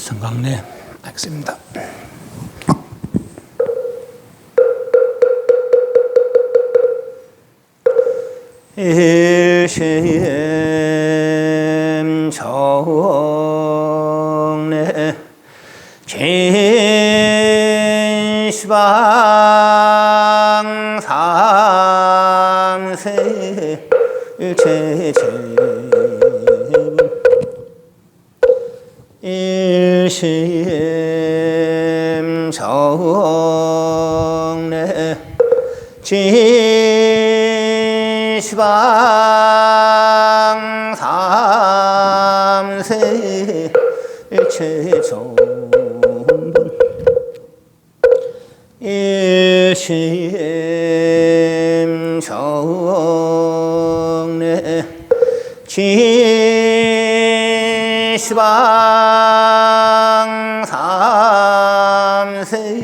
성강래 하겠습니다. 일심 정래 진시방 삼세 일체체분 일심 정래 진시방 삼세 일체정분 일심 정래 진시방 삼세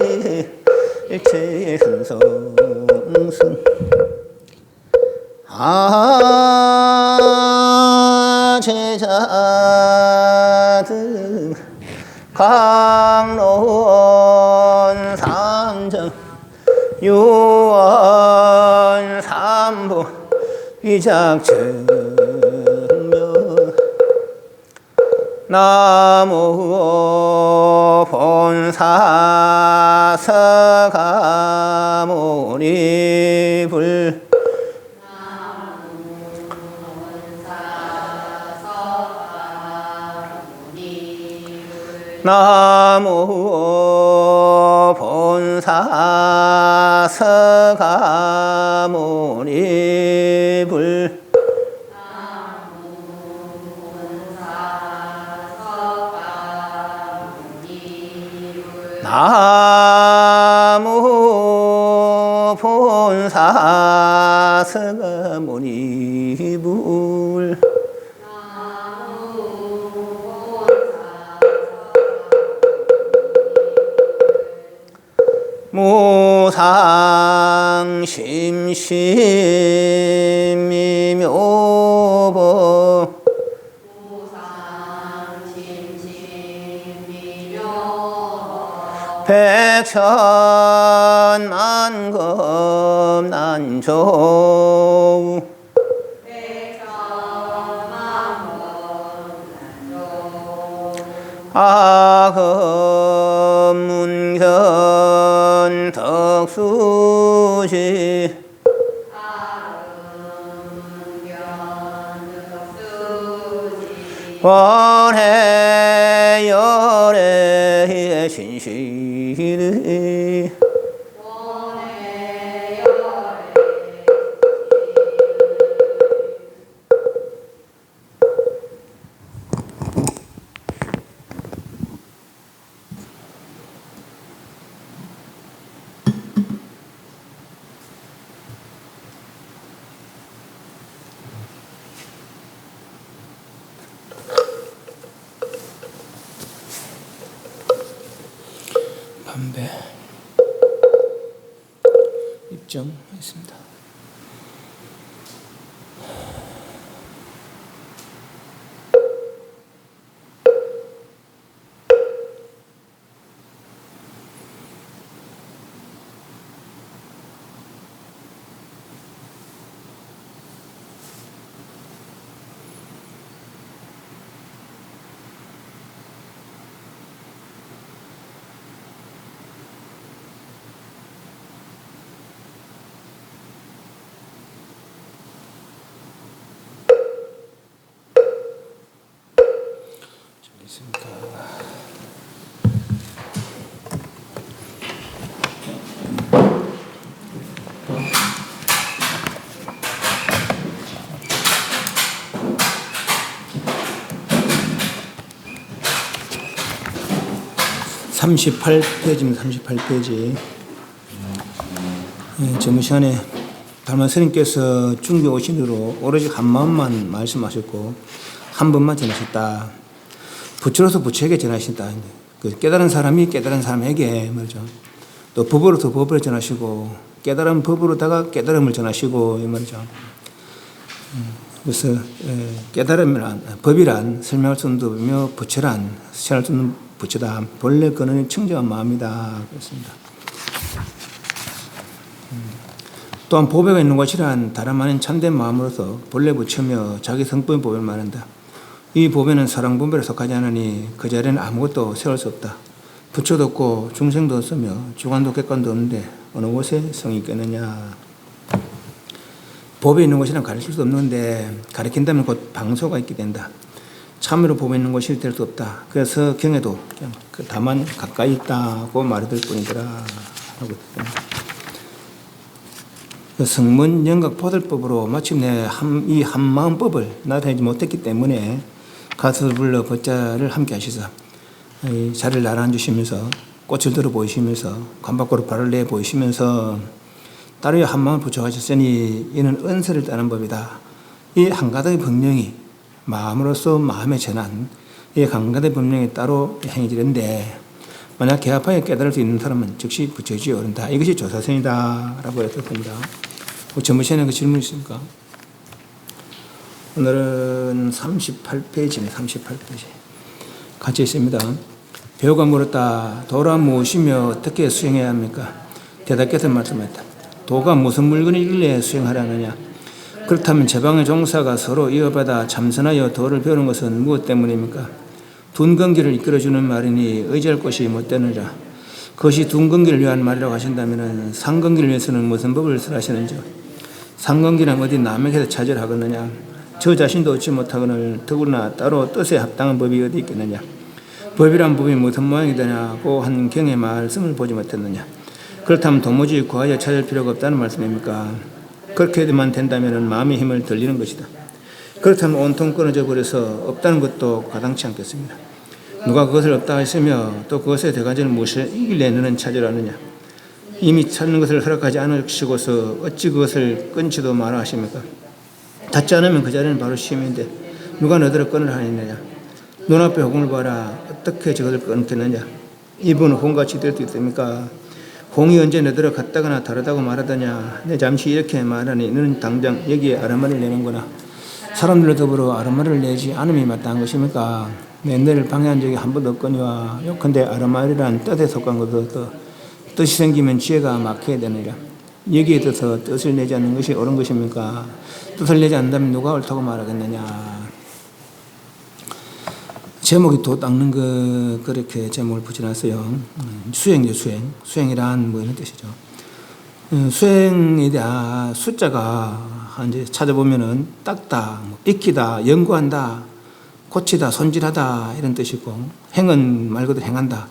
일체선성승 제자등 강론 상정 유언 삼부 위작증명 나무 본사 서가모니불 나무 본사 서가모니불 나무 본사 서가모니불 무상심심미묘보 백천만금 난조 아금문견 덕수지 원해 열애 신시르 담배 입점했습니다. 있습니까? 38페이지입니다. 38페이지. 저번 시간에 달마 스님께서 중교 오신으로 오로지 한 마음만 말씀하셨고 한 번만 전하셨다. 부처로서 부처에게 전하신다. 그 깨달은 사람이 깨달은 사람에게 말이죠. 또 법으로서 법을 전하시고 깨달은 법으로다가 깨달음을 전하시고 이 말이죠. 그래서 깨달음이란 법이란 설명할 수 없는 법이며 부처란 설명할 수 없는 부처다. 본래 근원이 청정한 마음이다. 그렇습니다. 또한 보배가 있는 것이란 다름 아닌 참된 마음으로서 본래 부처며 자기 성품의 보배를 말한다. 이 보배는 사랑보배에 속하지 않으니 그 자리에는 아무것도 세울 수 없다. 부처도 없고 중생도 없으며 주관도 객관도 없는데 어느 곳에 성이 있겠느냐. 법에 있는 것이란 가르칠 수 없는데 가르친다면 곧 방소가 있게 된다. 참으로 법에 있는 것이 될 수 없다. 그래서 경에도 다만 가까이 있다고 말해둘 뿐이더라 하고 있습니다. 성문 영각 포들법으로 마침내 이 한마음법을 나타내지 못했기 때문에 가수를 불러 법자를 함께 하시사 자리를 나눠주시면서 꽃을 들어 보이시면서 관 밖으로 발을 내 보이시면서 따르여 한마음을 부처하셨으니 이는 은세를 따는 법이다. 이 한 가닥의 법령이 마음으로서 마음의 전환, 이 한 가닥의 법령이 따로 행해지는데 만약 개합하여 깨달을 수 있는 사람은 즉시 부처지에 오른다. 이것이 조사선이다 라고 했습니다. 전무시에는 그 질문 있습니까? 오늘은 38페이지네. 38페이지 같이 있습니다. 배우가 물었다. 도라 무엇이며 어떻게 수행해야 합니까? 대답께서 말씀했다. 도가 무슨 물건이길래 수행하려느냐? 그렇다면 제방의 종사가 서로 이어받아 참선하여 도를 배우는 것은 무엇 때문입니까? 둔건기를 이끌어주는 말이니 의지할 것이 못 되느냐? 그것이 둔건기를 위한 말이라고 하신다면 상건기를 위해서는 무슨 법을 쓰라시는지? 상건기는 어디 남에게서 차지를 하겠느냐? 저 자신도 얻지 못하거늘 더구나 따로 뜻에 합당한 법이 어디 있겠느냐? 법이란 법이 무슨 모양이 되냐고 한 경의 말씀을 보지 못했느냐? 그렇다면 도무지 구하여 찾을 필요가 없다는 말씀입니까? 그렇게만 된다면 마음의 힘을 들리는 것이다. 그렇다면 온통 끊어져 버려서 없다는 것도 가당치 않겠습니다. 누가 그것을 없다 하시며 또 그것에 대가지는 무엇을 이길래 너는 찾으라느냐? 이미 찾는 것을 허락하지 않으시고서 어찌 그것을 끊지도 마라 하십니까? 닿지 않으면 그 자리는 바로 심인데 누가 너더러 끊으라 하느냐? 눈앞에 홍을 봐라. 어떻게 저것을 끊겠느냐? 이분 홍같이 될 수 있습니까? 홍이 언제 너더러 같다거나 다르다고 말하더냐? 내 잠시 이렇게 말하니 너는 당장 여기에 아르마를 내는구나. 사람들과 더불어 아르마를 내지 않음이 마땅한 것입니까? 내 너를 방해한 적이 한 번도 없거니와 요컨대 아르마이란 뜻에 속한 것도 뜻이 생기면 지혜가 막혀야 되느니라. 여기에 있어서 뜻을 내지 않는 것이 옳은 것입니까? 뜻을 내지 않는다면 누가 옳다고 말하겠느냐? 제목이 도 닦는 그렇게 제목을 붙여놨어요. 수행이죠, 수행. 수행이란 뭐 이런 뜻이죠. 수행에 대한 숫자가 이제 찾아보면은 닦다, 익히다, 연구한다, 고치다, 손질하다 이런 뜻이고, 행은 말 그대로 행한다.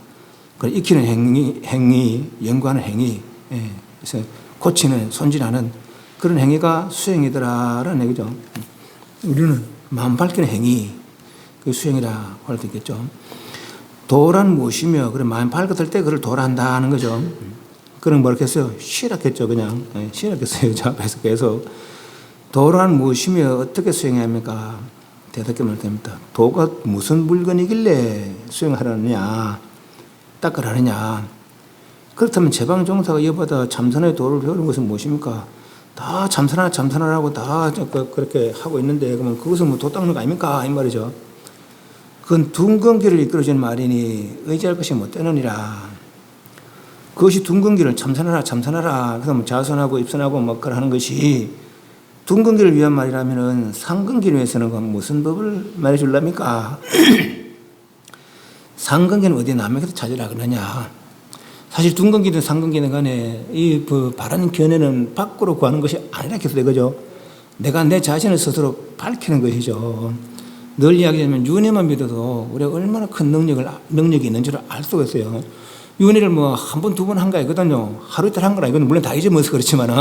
익히는 행위, 연구하는 행위, 그래서 고치는, 손질하는 그런 행위가 수행이더라라는 얘기죠. 우리는 마음 밝히는 행위, 그 수행이라 할 수 있겠죠. 도란 무엇이며, 그래 마음 밝았을 때 그걸 도란다 하는 거죠. 그럼 뭐겠어요? 쉬라겠죠, 그냥. 쉬라겠어요. 저 앞에서 계속. 도란 무엇이며 어떻게 수행해야 합니까? 대답해 말 됩니다. 도가 무슨 물건이길래 수행하라느냐, 닦으라느냐. 그렇다면 제방종사가 이어받아 참선의 도를 배우는 것은 무엇입니까? 다 참선하라고 다 그렇게 하고 있는데, 그러면 그것은 뭐 도 닦는 거 아닙니까? 이 말이죠. 그건 둔건기를 이끌어주는 말이니 의지할 것이 못 되느니라. 그것이 둔건기를 참선하라. 그래서 뭐 자선하고 입선하고 뭐 그걸 하는 것이 둔건기를 위한 말이라면은 상건기를 위해서는 무슨 법을 말해줄랍니까? 상건기는 어디 남에게서 찾으라 그러냐? 사실 둔건기든 상건기든 간에 이 바라는 견해는 밖으로 구하는 것이 아니라 해서 되거죠. 내가 내 자신을 스스로 밝히는 것이죠. 늘 이야기하면 윤회만 믿어도 우리가 얼마나 큰 능력이 있는 줄 알 수가 있어요. 윤회를 뭐 한 번, 두 번 한 거 아니거든요. 하루 이틀 한 거라. 이건 물론 다 잊어먹어서 그렇지만은,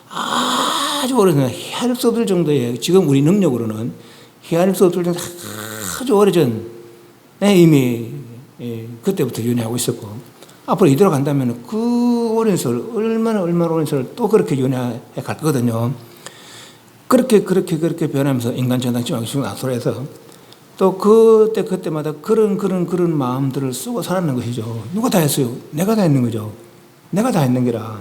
아주 오래전, 헤아릴 수 없을 정도의, 지금 우리 능력으로는 헤아릴 수 없을 정도 아주 오래전 이미 그때부터 윤회하고 있었고, 앞으로 이대로 간다면 그 오랜 세월, 얼마나 오랜 세월 또 그렇게 윤회해 갈 거거든요. 그렇게 변하면서 인간 전당 지방식 악소리해서 또 그때마다 그런 마음들을 쓰고 살았는 것이죠. 누가 다 했어요? 내가 다 했는 거죠. 내가 다 했는 게라.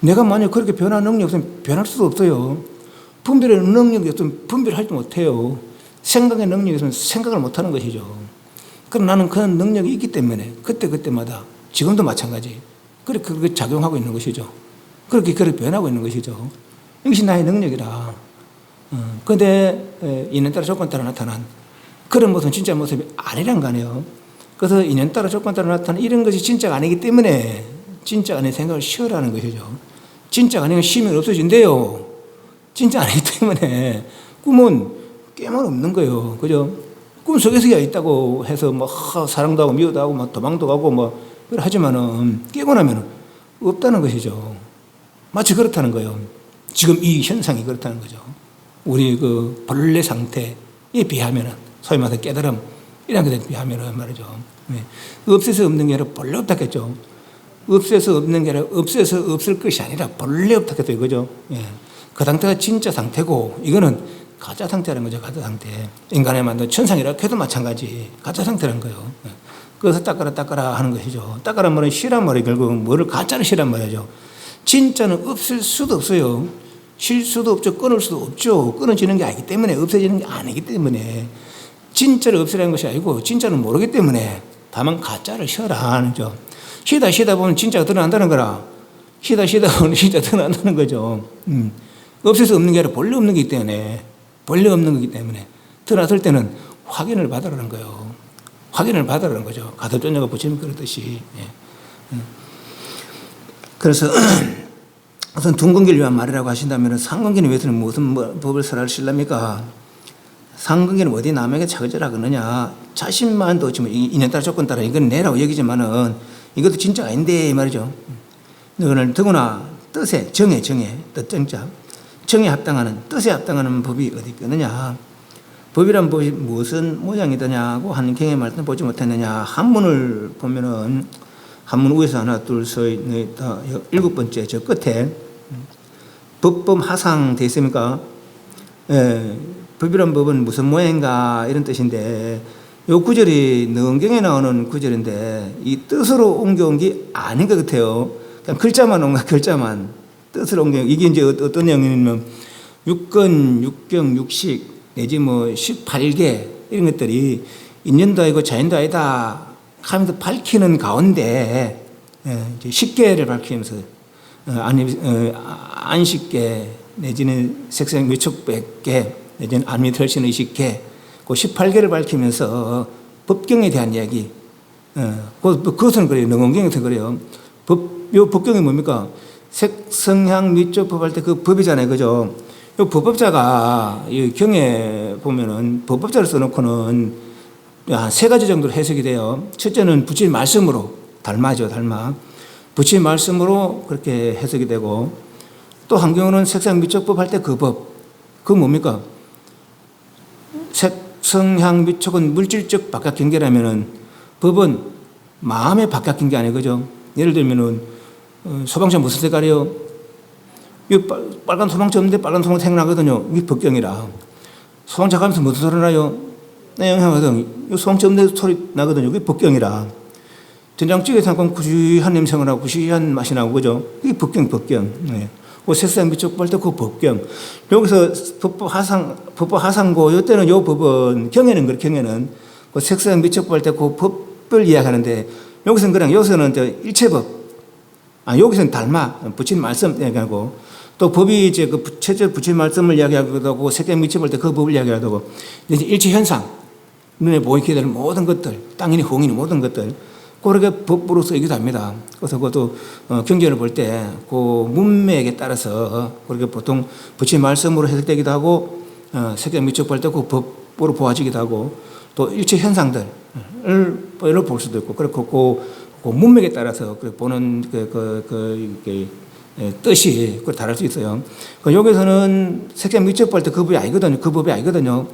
내가 만약 그렇게 변할 능력이 없으면 변할 수도 없어요. 분별의 능력이 없으면 분별하지 못해요. 생각의 능력이 없으면 생각을 못하는 것이죠. 그럼 나는 그런 능력이 있기 때문에 그때마다 지금도 마찬가지. 그렇게 작용하고 있는 것이죠. 그렇게 변하고 있는 것이죠. 이것이 나의 능력이라. 그런데 인연 따라 조건 따라 나타난 그런 모습은 진짜 모습이 아니란 거 아니에요. 그래서 인연 따라 조건 따라 나타난 이런 것이 진짜가 아니기 때문에 진짜 아닌 생각을 쉬어라는 것이죠. 진짜가 아니면 쉬면 없어진대요. 진짜 아니기 때문에 꿈은 깨만 없는 거예요. 그죠? 꿈속에서 있다고 해서 뭐 사랑도 하고 미워도 하고 막 도망도 가고 뭐 하지만은 깨고 나면 없다는 것이죠. 마치 그렇다는 거예요. 지금 이 현상이 그렇다는 거죠. 우리 그 본래 상태에 비하면은 소위 말해서 깨달음 이런 것에 비하면은 말이죠. 네. 없어서 없는 게 아니라 본래 없다겠죠. 없어서 없는 게 아니라 없어서 없을 것이 아니라 본래 없다겠죠. 이거죠. 예. 그 상태가 진짜 상태고 이거는 가짜 상태라는 거죠. 가짜 상태. 인간의 만든 천상이라 해도 마찬가지. 가짜 상태라는 거예요. 예. 그래서 닦아라 하는 것이죠. 닦아라 말은 쉬란 말이 결국은 뭐를 가짜를 쉬란 말이죠. 진짜는 없을 수도 없어요. 쉴 수도 없죠. 끊을 수도 없죠. 끊어지는 게 아니기 때문에 없어지는 게 아니기 때문에 진짜를 없애라는 것이 아니고 진짜는 모르기 때문에 다만 가짜를 쉬어라 하는 거죠. 쉬다 보면 진짜가 드러난다는 거라. 쉬다 보면 진짜 드러난다는 거죠. 없어서 없는 게 아니라 본래 없는 거기 때문에 드러났을 때는 확인을 받으라는 거예요. 확인을 받으라는 거죠. 가설존재가 부처님 그러듯이. 그래서 우선 둔근기를 위한 말이라고 하신다면 상근기는 위해서는 무슨 법을 설하실랍니까? 상근기는 어디 남에게 차별하느냐? 자신만도 지금 인연 따라 조건 따라 이건 내라고 여기지만은 이것도 진짜 아닌데 말이죠. 이거는 더구나 뜻에 뜻정자 정에 합당하는 뜻에 합당하는 법이 어디 있느냐? 법이란 법이 무슨 모양이더냐고 하는 경의 말씀 보지 못했느냐? 한문을 보면은 한문 위에서 하나 둘셋넷 다 일곱 번째 저 끝에 법범 하상 돼 있습니까? 법이란 법은 무슨 모양인가 이런 뜻인데 요 구절이 능경에 나오는 구절인데 이 뜻으로 옮겨온 게 아닌 것 같아요. 그냥 글자만 옮겨 글자만 뜻으로 옮겨 이게 이제 어떤 내용이냐면 육근, 육경, 육식 내지 뭐 18개 이런 것들이 인연도 아니고 자연도 아니다 하면서 밝히는 가운데 이제 10개를 밝히면서 안식계 내지는 색생 위촉 100개 내지는 안미 털신 20개 그 18개를 밝히면서 법경에 대한 이야기 그것은 그래요. 능원경에서 그래요. 요 법경이 뭡니까? 색성향 미적 법할 때 그 법이잖아요. 그죠? 요 법법자가 이 경에 보면은 법법자를 써놓고는 한 세 가지 정도로 해석이 돼요. 첫째는 부처의 말씀으로 닮아죠. 부처의 말씀으로 그렇게 해석이 되고 또 한 경우는 색상 미적법 할 때 그 법. 그건 뭡니까? 색성향 미적은 물질적 바깥경계라면은 법은 마음의 바깥경계 아니에요. 그죠? 예를 들면은 소방차 무슨 색깔이요? 이 빨간 소방차 없는데 빨간 소방차 생각나거든요. 이게 법경이라. 소방차 가면서 무슨 소리 나요? 내 영향하거든. 이 소방차 없는데 소리 나거든요. 이게 법경이라. 된장찌개 잠깐 구수한 냄새가 나고 구수한 맛이 나고 그죠? 이게 법경. 네. 그 색상 미적 볼 때 그 법경. 여기서 법법 하상고 이때는 요 법은 경에는 그 색상 미적 볼 때 그 법을 이야기하는데 여기서는 일체법. 여기서는 닮아 부처님 말씀 이야기하고 또 법이 이제 그 최저 부처님 말씀을 이야기하기도 하고 색상 미적 볼 때 그 법을 이야기하기도 하고 이제 일체 현상 눈에 보이게 되는 모든 것들 땅이니 홍이니 모든 것들 그렇게 법으로 쓰이기도 합니다. 그래서 그것도 경전을 볼 때 그 문맥에 따라서 그렇게 보통 부처님 말씀으로 해석되기도 하고 색상 미적 볼 때 그 법으로 보아지기도 하고 또 일체 현상들을 볼 수도 있고 그렇고 그 문맥에 따라서 보는 뜻이 다를 수 있어요. 여기서는 색상 미적 볼 때 그 법이 아니거든요.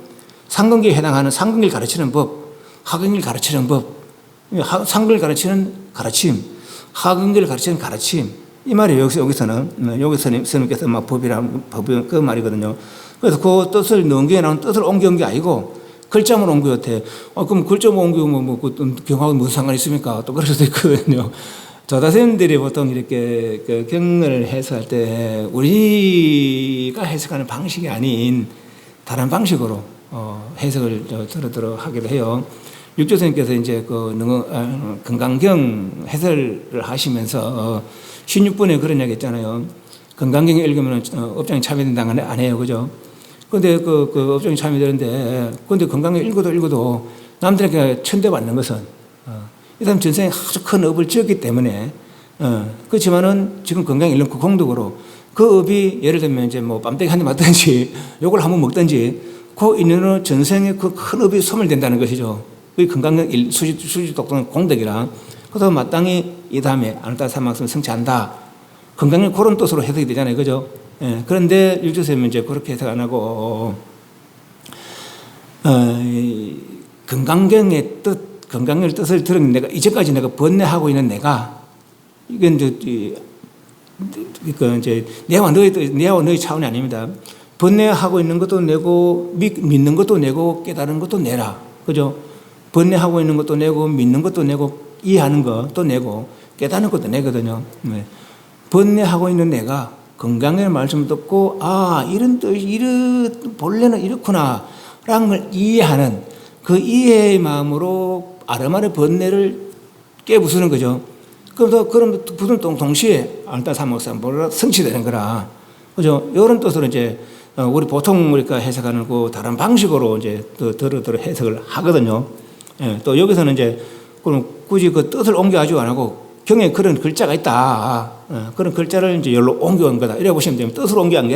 상근기에 해당하는 상근기를 가르치는 법, 하근기를 가르치는 법. 상근을 가르치는 가르침, 하근기를 가르치는 가르침. 이 말이 여기서는 스님께서 막 법이 그 말이거든요. 그래서 그 뜻을 능경에 나온 뜻을 옮겨온 게 아니고 글자만 옮겨왔대. 그럼 글자만 옮기면 경하고 무슨 상관이 있습니까? 또 그럴 수도 있거든요. 조다스님들이 보통 이렇게 그 경을 해석할 때 우리가 해석하는 방식이 아닌 다른 방식으로 해석을 들어 하기도 해요. 육조 선생님께서 이제 건강경 해설을 하시면서 16분에 그런 얘기 했잖아요. 건강경 읽으면 업장이 참여된다고 안 해요. 그죠? 근데 그 업장이 참여되는데, 근데 건강경 읽어도 남들에게 천대받는 것은, 이 사람 전생에 아주 큰 업을 지었기 때문에, 그렇지만은 지금 건강 읽는 그 공덕으로 그 업이 예를 들면 이제 뭐 빰때기 한 대 맞든지 요걸 한번 먹든지 그 인연으로 전생에 그 큰 업이 소멸된다는 것이죠. 그 건강 수지 독도는 공덕이라. 그래서 마땅히 이 다음에 아누타 사막스를 성취한다. 건강을 그런 뜻으로 해석이 되잖아요. 그죠? 예. 그런데 육조선생님은 이제 그렇게 해석 안 하고, 건강경의 뜻, 건강경의 뜻을 들은 내가, 이제까지 내가 번뇌하고 있는 내가, 이건 이제 내와 너의 차원이 아닙니다. 번뇌하고 있는 것도 내고, 믿는 것도 내고, 깨달은 것도 내라. 그죠? 번뇌하고 있는 것도 내고, 믿는 것도 내고, 이해하는 것도 내고, 깨닫는 것도 내거든요. 네. 번뇌하고 있는 내가 건강의 말씀을 듣고, 이런 뜻, 본래는 이렇구나, 라는 걸 이해하는 그 이해의 마음으로 아르마의 번뇌를 깨부수는 거죠. 그럼 부순 동시에 아누타 사막스가 성취되는 거라. 그죠? 이런 뜻으로 이제, 우리 보통 우리가 해석하는 그 다른 방식으로 이제 더러 해석을 하거든요. 예, 또 여기서는 이제, 그럼 굳이 그 뜻을 옮겨가지고 안 하고, 경에 그런 글자가 있다. 그런 글자를 이제 여기로 옮겨온 거다. 이래 보시면 됩니다. 뜻으로 옮겨온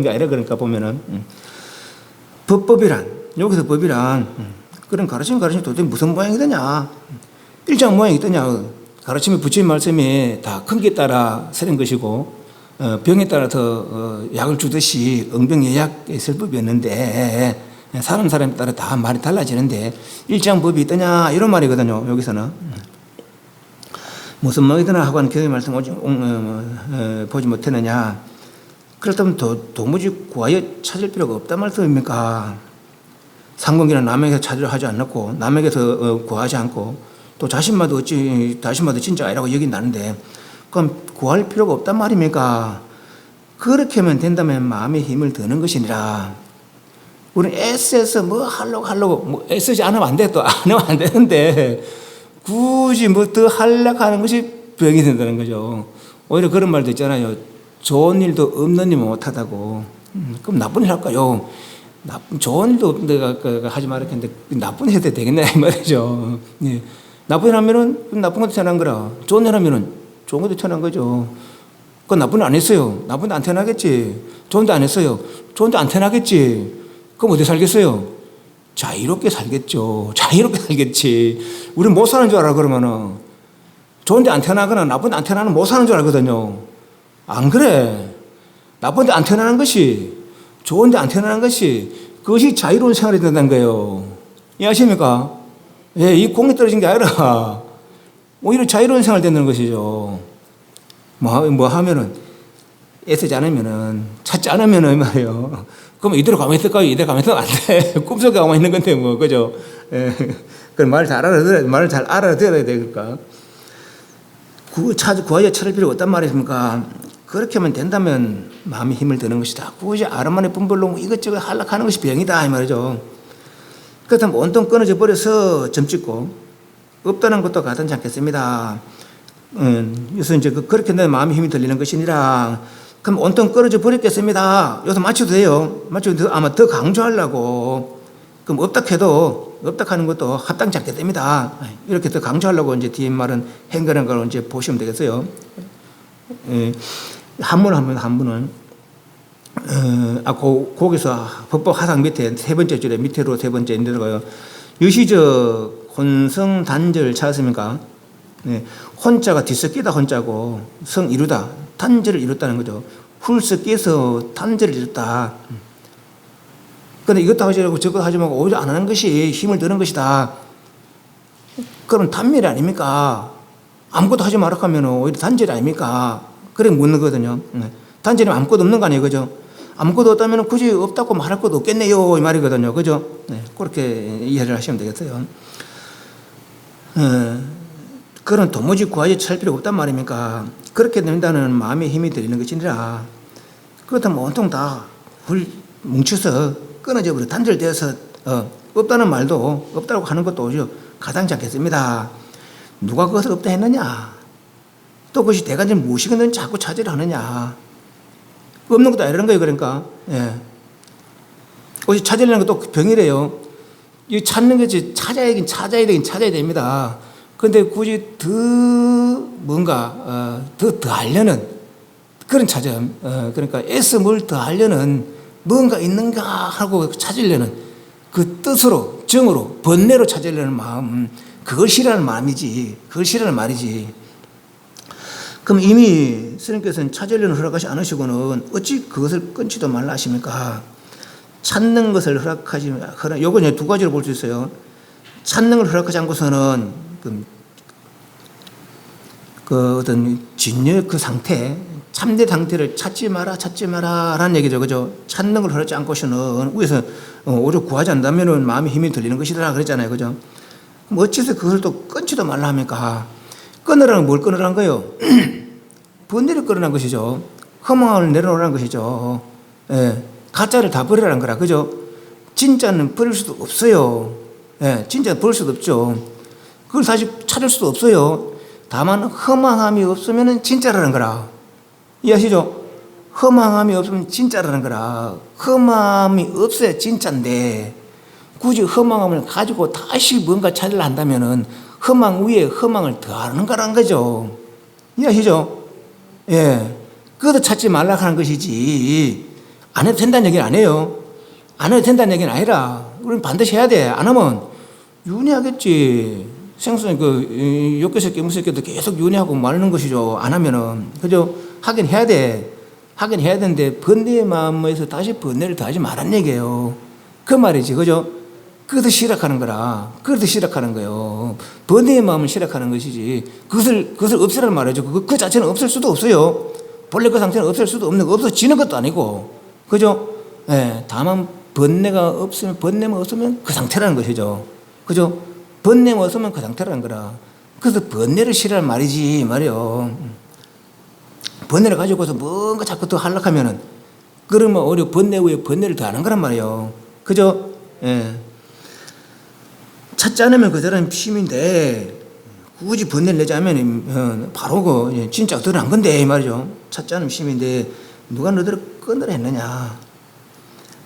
게 아니라 그러니까 보면은, 법이란, 여기서 법이란, 그런 가르침이 도대체 무슨 모양이더냐. 일장 모양이더냐. 가르침이 부처님 말씀이 다 큰 게 따라 서는 것이고, 병에 따라서 약을 주듯이 응병예약의 설법이었는데, 사람에 따라 다 말이 달라지는데, 일장법이 있더냐, 이런 말이거든요, 여기서는. 무슨 모양이더나 하고 하는 교의 말씀 보지 못했느냐. 그렇다면 도무지 구하여 찾을 필요가 없단 말씀입니까? 상공이나 남에게서 찾으려 하지 않고, 남에게서 구하지 않고, 또 자신마도 진짜 아니라고 여긴다는데, 그럼 구할 필요가 없단 말입니까? 그렇게 하면 된다면 마음의 힘을 드는 것이니라. 우리는 애써서 뭐 하려고, 애쓰지 않으면 안 돼, 또 안 하면 안 되는데, 굳이 뭐 더 하려고 하는 것이 병이 된다는 거죠. 오히려 그런 말도 있잖아요. 좋은 일도 없는 일만 못하다고. 그럼 나쁜 일 할까요? 좋은 일도 내가 하지 말았겠는데 나쁜 일 해도 되겠냐 이 말이죠. 예. 나쁜 일 하면은 나쁜 것도 태어난 거라. 좋은 일 하면은 좋은 것도 태어난 거죠. 그건 나쁜 일 안 했어요. 나쁜 일 안 태어나겠지. 좋은 일 안 했어요. 좋은 일 안 태어나겠지. 그럼 어디 살겠어요? 자유롭게 살겠죠. 자유롭게 살겠지. 우리 못 사는 줄 알아, 그러면은. 좋은 데 안 태어나거나 나쁜 데 안 태어나는 못 사는 줄 알거든요. 안 그래. 나쁜 데 안 태어나는 것이, 좋은 데 안 태어나는 것이, 그것이 자유로운 생활이 된다는 거예요. 이해하십니까? 예, 이 공이 떨어진 게 아니라, 오히려 자유로운 생활이 된다는 것이죠. 뭐 하면은, 애쓰지 않으면은, 찾지 않으면은, 말이에요. 그럼 이대로 가만히 있을까요? 이대로 가만히 있으면 안 돼. 꿈속에 가만히 있는 건데, 뭐, 그죠? 예. 그럼 말을 잘 알아들어야 되니까. 구하여 찾을 필요가 없단 말입니까? 그렇게 하면 된다면 마음의 힘을 드는 것이다. 굳이 아르만의 분별로 이것저것 하려고 하는 것이 병이다. 이 말이죠. 그렇다면 온통 끊어져 버려서 점 찍고, 없다는 것도 가든지 않겠습니다. 그래서 이제 그렇게 된다면 마음의 힘이 들리는 것이니라. 그럼 온통 끊어져 버렸겠습니다. 여기서 맞춰도 돼요. 맞춰도 아마 더 강조하려고. 그럼 없다 하는 것도 합당치 않게 됩니다. 이렇게 더 강조하려고 이제 뒤에 말은 행거는 걸 이제 보시면 되겠어요. 한문은, 거기서 법법 하상 밑에 세 번째 줄에 밑으로 세 번째 내려가요. 유시적 혼성 단절 찾았습니까? 네. 혼자가 뒤섞이다 혼자고 성 이루다 단절을 이뤘다는 거죠. 훌섞여서 단절을 이뤘다. 그런데 이것도 하지 말고 저것도 하지 말고 오히려 안 하는 것이 힘을 드는 것이다. 그럼 단멸이 아닙니까? 아무것도 하지 말라고 하면 오히려 단절이 아닙니까? 그래 묻는 거거든요. 단절이면 아무것도 없는 거 아니에요. 그죠? 아무것도 없다면 굳이 없다고 말할 것도 없겠네요. 이 말이거든요. 그죠? 네. 그렇게 이해를 하시면 되겠어요. 그런 도무지 구하여 찾을 필요가 없단 말입니까? 그렇게 된다는 마음의 힘이 들리는 것이니라. 그렇다면 온통 다 뭉쳐서 끊어져 버려 단절되어서 없다는 말도 없다고 하는 것도 오히려 가당치 않겠습니다. 누가 그것을 없다 했느냐? 또 그것이 대간절 무엇이거든 자꾸 찾으려 하느냐? 없는 것도 아니라는 거예요. 그러니까 그것이 찾으려는 것도 병이래요. 이 찾는 것이 찾아야 됩니다. 그런데 굳이 더 뭔가 더 하려는 그런 찾음, 그러니까 애써 뭘 더 하려는 뭔가 있는가 하고 찾으려는 그 뜻으로 정으로 번뇌로 찾으려는 마음, 그걸 싫어하는 마음이지. 그걸 싫어하는 말이지. 그럼 이미 스님께서는 찾으려는 허락하지 않으시고는 어찌 그것을 끊지도 말라 하십니까? 찾는 것을 허락하지, 요거 이제 두 가지로 볼 수 있어요. 찾는 걸 허락하지 않고서는 그 어떤 진여의 그 상태, 참된 상태를 찾지 마라 라는 얘기죠. 그죠? 찾는 걸 허락하지 않고서는 위에서 오죽 구하지 않다면은 마음의 힘이 들리는 것이라 그랬잖아요. 그죠? 그럼 어째서 그것을 또 끊지도 말라 합니까? 끊으라는 뭘 끊으라는 거예요? 번뇌를 끊으라는 것이죠. 허망을 내려놓으라는 것이죠. 예. 가짜를 다 버리라는 거라. 그죠? 진짜는 버릴 수도 없어요. 예. 진짜 버릴 수도 없죠. 그걸 다시 찾을 수도 없어요. 다만 허망함이 없으면 진짜라는 거라. 이해하시죠? 허망함이 없으면 진짜라는 거라. 허망함이 없어야 진짜인데 굳이 허망함을 가지고 다시 뭔가 찾으려 한다면은 허망 위에 허망을 더하는 거라는 거죠. 이해하시죠? 예. 그것도 찾지 말라 하는 것이지. 안 해도 된다는 얘기는 아니에요. 안 해도 된다는 얘기는 아니라 우리는 반드시 해야 돼. 안 하면 윤회하겠지. 생수는 그 욕계새끼 깨무새끼도 계속 윤회하고 마는 것이죠. 안 하면은. 그죠? 하긴 해야 돼. 하긴 해야 되는데 번뇌의 마음에서 다시 번뇌를 더하지 말란 얘기예요. 그 말이지. 그죠? 그것을 시락하는 거라. 그것을 시락하는 거예요. 번뇌의 마음을 시락하는 것이지. 그것을 없애라는 말이죠. 그 자체는 없을 수도 없어요. 본래 그 상태는 없을 수도 없는 거. 없어지는 것도 아니고. 그죠? 예. 다만 번뇌가 없으면, 번뇌만 없으면 그 상태라는 것이죠. 그죠? 번뇌만 없으면 그 상태라는 거라. 그래서 번뇌를 싫어하는 말이지, 말이요. 번뇌를 가지고서 뭔가 자꾸 더 하려하면은, 그러면 오히려 번뇌 위에 번뇌를 더하는 거란 말이에요. 그죠? 예. 찾지 않으면 그 사람이 피심인데, 굳이 번뇌를 내자면, 바로 그, 진짜 드러난 건데, 이 말이죠. 찾지 않으면 피심인데, 누가 너들을 끊으라 했느냐?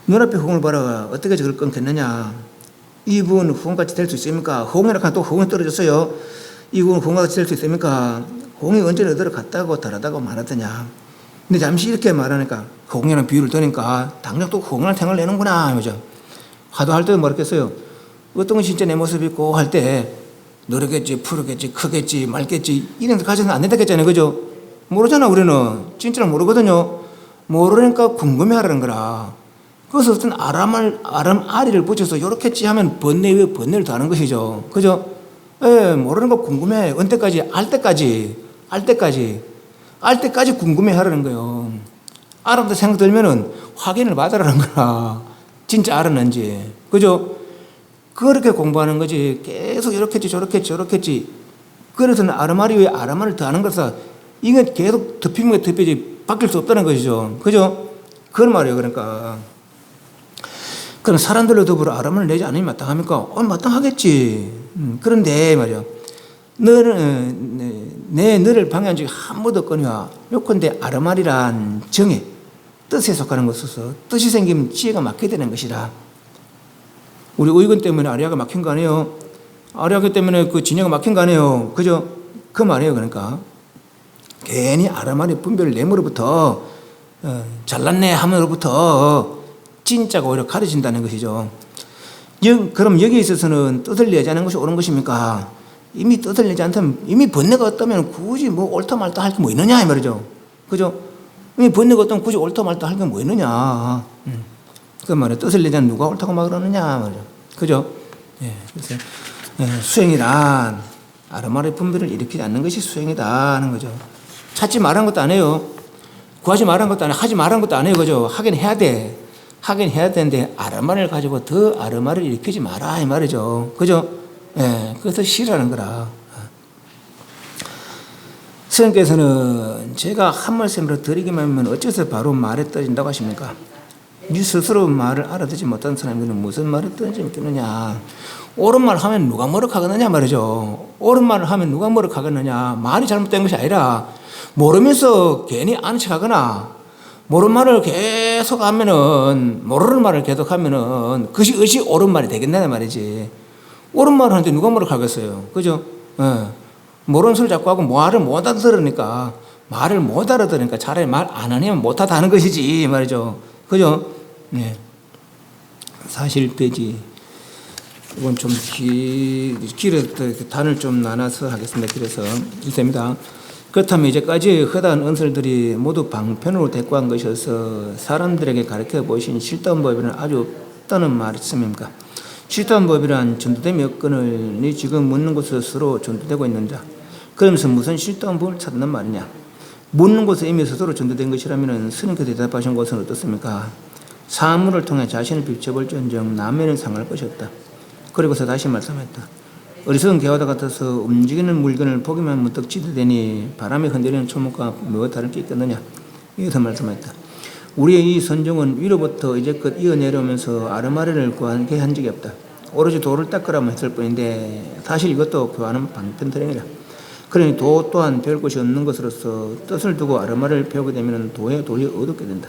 눈앞에 호응을 봐라. 어떻게 저걸 끊겠느냐? 이분 호응같이 될 수 있습니까? 호응이라 하면 또 호응이 떨어졌어요. 이분 호응같이 될 수 있습니까? 호응이 언제 너들을 같다고 다르다고 말하더냐? 근데 잠시 이렇게 말하니까, 호응이라는 비유를 드니까, 당장 또 호응할 생각을 내는구나. 그죠? 화도할 때도 뭐랬겠어요? 어떤 건 진짜 내 모습이고 할 때, 노르겠지, 푸르겠지, 크겠지, 맑겠지, 이런 데 가져서는 안 된다겠잖아요. 그죠? 모르잖아, 우리는. 진짜로 모르거든요. 모르니까 궁금해 하라는 거라. 그래서 어떤 아리를 붙여서 요렇게지 하면 번뇌 위에 번뇌를 더하는 것이죠. 그죠? 예, 모르는 거 궁금해. 언제까지? 알 때까지 궁금해 하라는 거예요. 알았다 생각 들면은 확인을 받으라는 거라. 진짜 알았는지. 그죠? 그렇게 공부하는 거지. 계속 요렇게지, 저렇겠지. 그래서는 아르마리 위에 아르마를 더하는 것은 이건 계속 덮이면 덮이지 바뀔 수 없다는 것이죠. 그죠? 그런 말이에요. 그러니까. 그럼 사람들로 더불어 아람을 내지 않으면 마땅합니까? 마땅하겠지. 그런데 말이야. 너를 방해한 적이 한 번도 없거니와 요컨대 아르말이란 정의, 뜻에 속하는 것으로서 뜻이 생기면 지혜가 막히게 되는 것이라. 우리 의견 때문에 아리아가 막힌 거 아니에요? 아리아기 때문에 그 진여가 막힌 거 아니에요? 그죠? 그 말이에요. 그러니까. 괜히 아르말의 분별을 내므로부터 잘났네 하면으로부터 진짜가 오히려 가려진다는 것이죠. 그럼 여기에 있어서는 뜻을 내지 않는 것이 옳은 것입니까? 이미 뜻을 내지 않다면 이미 번뇌가 없다면 굳이 뭐 옳다 말다 할 게 뭐 있느냐 이 말이죠. 그죠? 이미 번뇌가 없다면 굳이 옳다 말다 할 게 뭐 있느냐. 그 말이에요. 뜻을 내지 않는 누가 옳다고 막 그러느냐 말이죠. 그죠? 예. 그래서 수행이란 아르마의 분별을 일으키지 않는 것이 수행이다 하는 거죠. 찾지 말한 것도 아니에요. 구하지 말한 것도 아니에요. 하지 말한 것도 아니에요. 그죠? 하긴 해야 돼. 하긴 해야 되는데 아르마를 가지고 더 아르마를 일으키지 마라 이 말이죠. 그죠? 예, 그것을 싫어하는 거라. 스님께서는 제가 한 말씀으로 드리기만 하면 어째서 바로 말에 떨어진다고 하십니까? 네 스스로 말을 알아듣지 못한 사람들은 무슨 말을 던지겠느냐. 옳은 말 하면 누가 뭐라 하겠느냐 말이죠. 옳은 말을 하면 누가 뭐라 하겠느냐. 말이 잘못된 것이 아니라 모르면서 괜히 아는 척하거나 모르는 말을 계속 하면은, 모르는 말을 계속 하면은 그것이 옳은 말이 되겠냐 말이지. 옳은 말을 하는데 누가 뭐라 하겠어요. 그죠? 모르는 소리 자꾸 하고 말을 못 알아들으니까, 차라리 말 안 하면 못하다 하는 것이지 말이죠. 그죠? 네. 사실되지. 이건 좀 길어서 단을 좀 나눠서 하겠습니다. 그래서 이됩니다. 그렇다면 이제까지 허다한 은설들이 모두 방편으로 대꾸한 것이어서 사람들에게 가르쳐 보신 실다운 법이란 아주 없다는 말씀입니까? 실다운 법이란 전도됨 여건을 네 지금 묻는 곳에서 서로 전도되고 있는 자. 그러면서 무슨 실다운 법을 찾는 말이냐? 묻는 곳에 이미 스스로 전도된 것이라면 스님께서 대답하신 것은 어떻습니까? 사물을 통해 자신을 비춰볼지언정 남에는 상할 것이 없다. 그리고서 다시 말씀했다. 어리석은 개와도 같아서 움직이는 물건을 보기만 문득 지도되니 바람에 흔들리는 초목과 무엇 다를 게 있겠느냐. 이어서 말씀했다. 우리의 이 선종은 위로부터 이제껏 이어내려오면서 아르마리를 구하게 한 적이 없다. 오로지 도를 닦으라면 했을 뿐인데 사실 이것도 교하는 방편터령이다. 그러니 도 또한 배울 것이 없는 것으로서 뜻을 두고 아르마리를 배우게 되면 도의 도리 얻게 된다.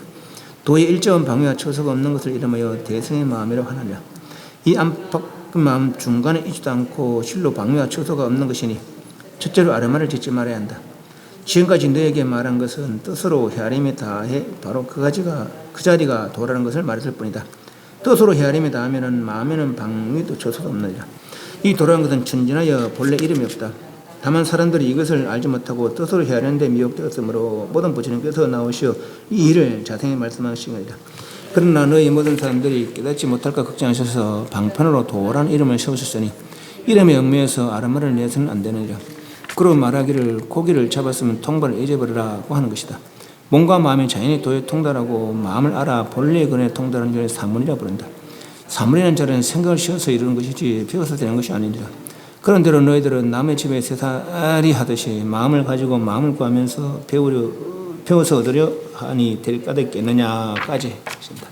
도의 일정한 방위와 처소가 없는 것을 이름하여 대성의 마음이라고 하느냐. 이 안팎의 마음 중간에 있지도 않고 실로 방위와 처소가 없는 것이니 첫째로 아르마리를 짓지 말아야 한다. 지금까지 너에게 말한 것은 뜻으로 헤아림에 다해 바로 그 자리가 도라는 것을 말했을 뿐이다. 뜻으로 헤아림에 다하면 마음에는 방위도 처소도 없느니라. 이 도라는 것은 천진하여 본래 이름이 없다. 다만 사람들이 이것을 알지 못하고 뜻으로 헤아리는 데 미혹되었으므로 모든 부처님께서 나오시어 이 일을 자세히 말씀하신 것이다. 그러나 너희 모든 사람들이 깨닫지 못할까 걱정하셔서 방편으로 도라는 이름을 세우셨으니 이름에 얽매여서 아르마리를 내서는 안 되느니라. 그러고 말하기를 고기를 잡았으면 통발을 잊어버리라고 하는 것이다. 몸과 마음이 자연히 도에 통달하고 마음을 알아 본래의 근에 통달하는 자를 사문이라 부른다. 사문이라는 자는 생각을 쉬어서 이루는 것이지 배워서 되는 것이 아니니라. 그런대로 너희들은 남의 집에 새살이 하듯이 마음을 가지고 마음을 구하면서 배워서 얻으려 하니 될 까닭겠느냐까지 했습니다.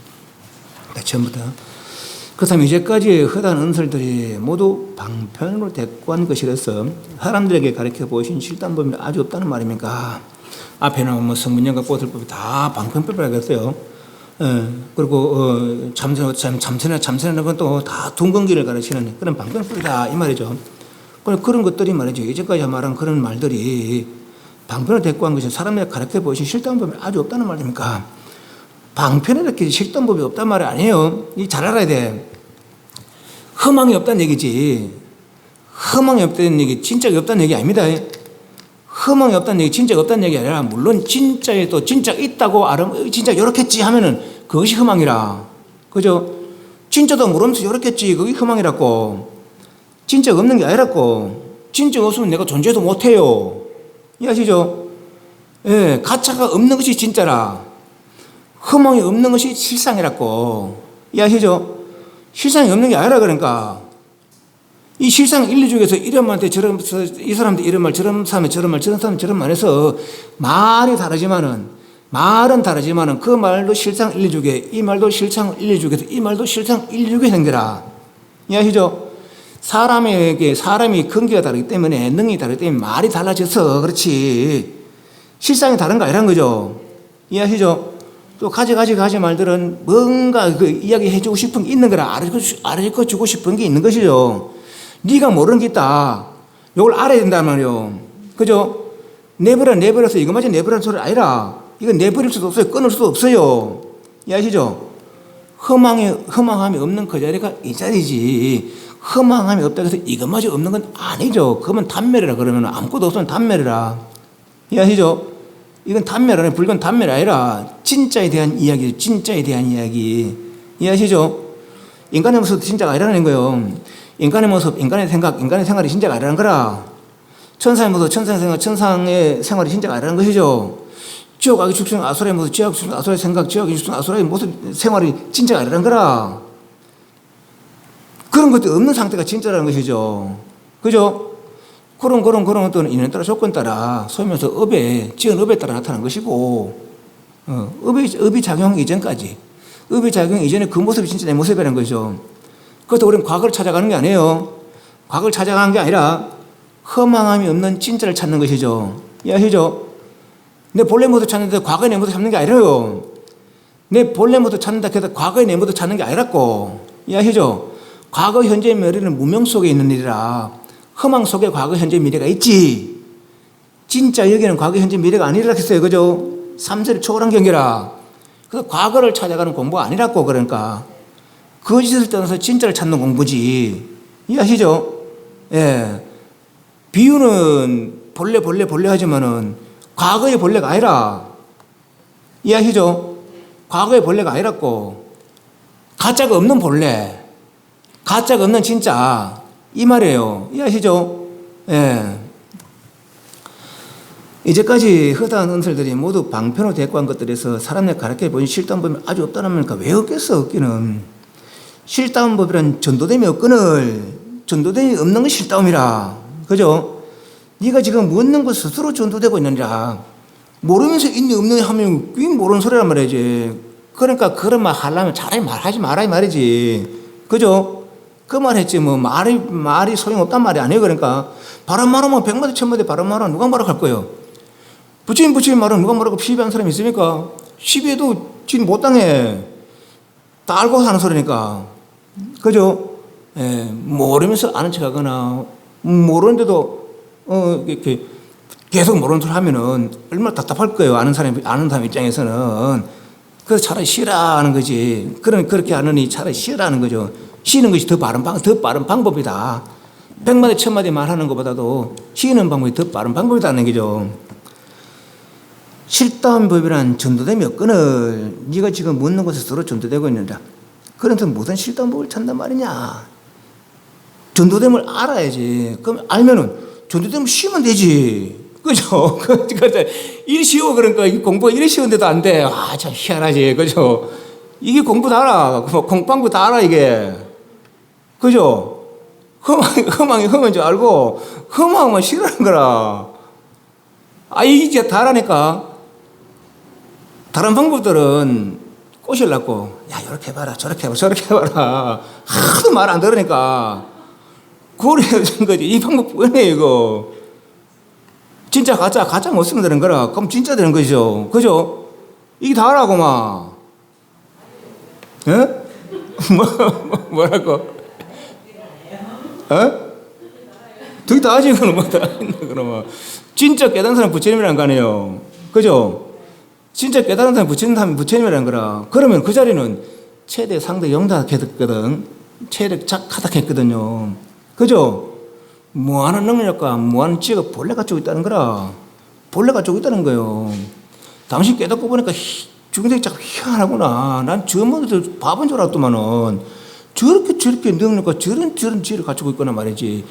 처음부터. 그렇다면 이제까지 허다한 은설들이 모두 방편으로 대꾸한 것이라서 사람들에게 가르쳐 보이신 실단법이 아주 없다는 말입니까? 앞에 나오면 성문연과 꽃을법이 다 방편법이라고 그리고 참선하는 건 또 다 둥근기를 가르치는 그런 방편법이다 이 말이죠. 그런 것들이 말이죠. 이제까지 말한 그런 말들이 방편을 대꾸한 것이 사람에게 가르쳐 보이신 실단법이 아주 없다는 말입니까? 방편에 이렇게 실단법이 없단 말이 아니에요. 잘 알아야 돼. 허망이 없다는 얘기지. 허망이 없다는 얘기, 진짜가 없다는 얘기 아닙니다. 허망이 없다는 얘기, 진짜가 없다는 얘기 아니라 물론 진짜에 또 진짜 있다고 진짜 이렇겠지 하면은 그것이 허망이라. 그죠? 진짜도 모르면서 이렇겠지 그게 허망이라고. 진짜가 없는 게 아니라고. 진짜가 없으면 내가 존재도 못해요. 이해하시죠? 예, 가짜가 없는 것이 진짜라. 허망이 없는 것이 실상이라고. 이해하시죠? 실상이 없는 게 아니라 그러니까. 이 실상 인류 중에서 이런 말한테 이 사람한테 이런 말, 저런 사람이 저런 말, 저런 사람이 저런 말 해서 말은 다르지만은 그 말도 실상 인류주계, 이 말도 실상 인류주계에서 이 말도 실상 인류주계 행태라. 이해하시죠? 사람이 근기가 다르기 때문에 능력이 다르기 때문에 말이 달라져서 그렇지 실상이 다른 거 아니란 거죠. 이해하시죠? 또 가지 말들은 뭔가 그 이야기 해주고 싶은 게 있는 거라 알아주고 주고 싶은 게 있는 것이죠. 네가 모르는 게 있다. 이걸 알아야 된단 말이에요. 그죠? 내버려서 이것마저 내버리는 소리 아니라 이거 내버릴 수도 없어요. 끊을 수도 없어요. 이해하시죠? 허망함이 없는 그 자리가 이 자리지. 허망함이 없다고 해서 이것마저 없는 건 아니죠. 그러면 단멸이라 그러면 아무것도 없으면 단멸이라. 이해하시죠? 이건 단멸 아니라 불건 단멸이 아니라 진짜에 대한 이야기, 진짜에 대한 이야기. 이해하시죠? 인간의 모습 진짜가 아니라는 거예요. 인간의 모습, 인간의 생활이 진짜가 아니라는 거라. 천상의 모습, 천상의 생활이 진짜가 아니라는 것이죠. 지옥, 악의 축생, 아수라의 모습, 지옥, 축생, 아수라의 생각, 지옥, 악의 축생, 아수라의 모습, 생활이 진짜가 아니라는 거라. 그런 것도 없는 상태가 진짜라는 것이죠. 그죠? 그런 것들은 인연 따라 조건 따라 소위 말해서 지은 업에 따라 나타난 것이고, 업이 작용 이전까지 의비작용 이전에 그 모습이 진짜 내 모습이라는 거죠. 그것도 우리는 과거를 찾아가는 게 아니에요. 과거를 찾아가는 게 아니라 허망함이 없는 진짜를 찾는 것이죠. 이해하시죠? 내 본래 모습 찾는데 과거의 내 모습 찾는 게 아니라요. 내 본래 모습 찾는다 해서 과거의 내 모습 찾는 게 아니라고. 이해하시죠? 과거, 현재, 미래는 무명 속에 있는 일이라 허망 속에 과거, 현재, 미래가 있지. 진짜 여기는 과거, 현재, 미래가 아니라 했어요. 그죠? 3세를 초월한 경계라. 그래서 과거를 찾아가는 공부가 아니라고. 그러니까 거짓을 떠나서 진짜를 찾는 공부지. 이해하시죠? 예. 비유는 본래 하지만은 과거의 본래가 아니라. 이해하시죠? 과거의 본래가 아니라고. 가짜가 없는 본래, 가짜가 없는 진짜, 이 말이에요. 이해하시죠? 예. 이제까지 허다한 은설들이 모두 방편으로 대꾸한 것들에서 사람의 가르쳐 보인 실담 법이 아주 없다는 말이니까 왜 없겠어? 없기는. 실담 법이란 전도됨이 없거늘 전도됨이 없는 것이 실담이라. 그죠? 네가 지금 묻는 것 스스로 전도되고 있느니라. 모르면서 있니 없니 하면 그게 모르는 소리란 말이지. 그러니까 그런 말 하려면 차라리 말하지 마라 이 말이지. 그죠? 그 말 했지 뭐 말이 소용없단 말이 아니에요. 그러니까 바람 말하면 100마디 1000마디 바람 말하면 누가 뭐라고 할 거예요? 부처님 말하면 누가 뭐라고 시비하는 사람이 있습니까? 시비해도 지는 못 당해. 다 알고 하는 소리니까. 그죠? 예, 모르면서 아는 척 하거나 모르는데도 이렇게 계속 모르는 소리 하면은 얼마나 답답할 거예요. 아는 사람 입장에서는. 그래서 차라리 쉬라는 거지. 그렇게 하느니 차라리 쉬라는 거죠. 쉬는 것이 더 빠른 방법이다. 100마디 1000마디 말하는 것보다도 쉬는 방법이 더 빠른 방법이다는 거죠. 실담법이란 전도됨이 없거늘 네가 지금 묻는 곳에 서로 전도되고 있는다. 그런데 무슨 실담법을 찾단 말이냐. 전도됨을 알아야지. 그럼 알면은 전도됨을 쉬면 되지. 그죠? 이리 쉬워. 그러니까 공부가 이리 쉬운데도 안 돼. 아, 참 희한하지. 그죠? 이게 공부도 알아. 공방부 다 알아, 이게. 그죠? 허망이 흠인 줄 알고, 허망만 싫어하는 거라. 아, 이게 다라니까. 다른 방법들은 꼬실라고. 야, 이렇게 해봐라. 저렇게 해봐라. 저렇게 해봐라. 하도 말 안 들으니까. 그걸 해준 거지. 이 방법 왜 이거. 진짜 가짜 못 쓰면 되는 거라. 그럼 진짜 되는 거죠. 그죠? 이게 다라고, 막. 예? 뭐라고? 둘이 다 하지, 그럼 뭐 다 했나, 그러면. 진짜 깨달은 사람 부처님이라는 거 아니에요. 그죠? 진짜 깨달은 사람 부처님이라는 거라. 그러면 그 자리는 최대 상대 영탁했거든. 최대 가닥했거든요. 그죠? 무한한 능력과 무한한 지혜가 본래 가지고 있다는 거라. 본래 가지고 있다는 거예요. 당신 깨닫고 보니까 중생이 참 희한하구나. 난 저모들 바본 줄 알았더만은 저렇게 능력과 저런 지혜를 가지고 있구나 말이지.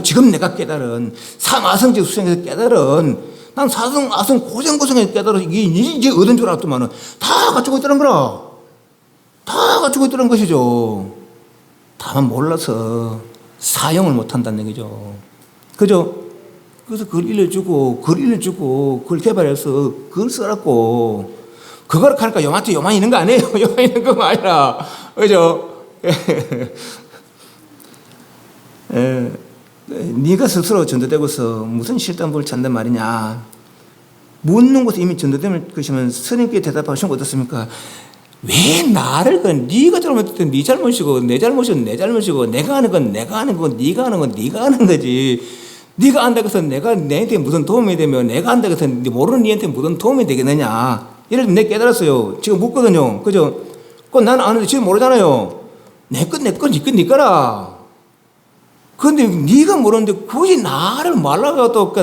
지금 내가 깨달은 삼아성지 수생에서 깨달은 난 사성 아성 고생해서 깨달아서 이게 얻은 줄 알았더만은 다 가지고 있다는 거라. 다 가지고 있다는 것이죠. 다만 몰라서 사용을 못한다는 얘기죠. 그죠? 그래서 그걸 일러주고 그걸 개발해서 그걸 써라고. 그걸 하니까 요만 있는 거 아니에요. 요만 있는 거 아니라. 그죠? 네가 스스로 전도되고서 무슨 실담법을 찾는 말이냐. 묻는 곳에 이미 전도됨을 것이면 스님께 대답하시면 어떻습니까? 왜 나를 네가 잘못했던 네 잘못이고 내 잘못은 내 잘못이고 내가 하는 건 네가 하는 거지. 네가 안다고 해서 내가 내한테 무슨 도움이 되면 내가 안다고 해서 모르는 니한테 무슨 도움이 되겠느냐. 예를 들면 내가 깨달았어요. 지금 묻거든요. 그죠? 그건 나는 아는데 지금 모르잖아요. 내 네 거라. 그런데 네가 모르는데 굳이 나를 말라고 또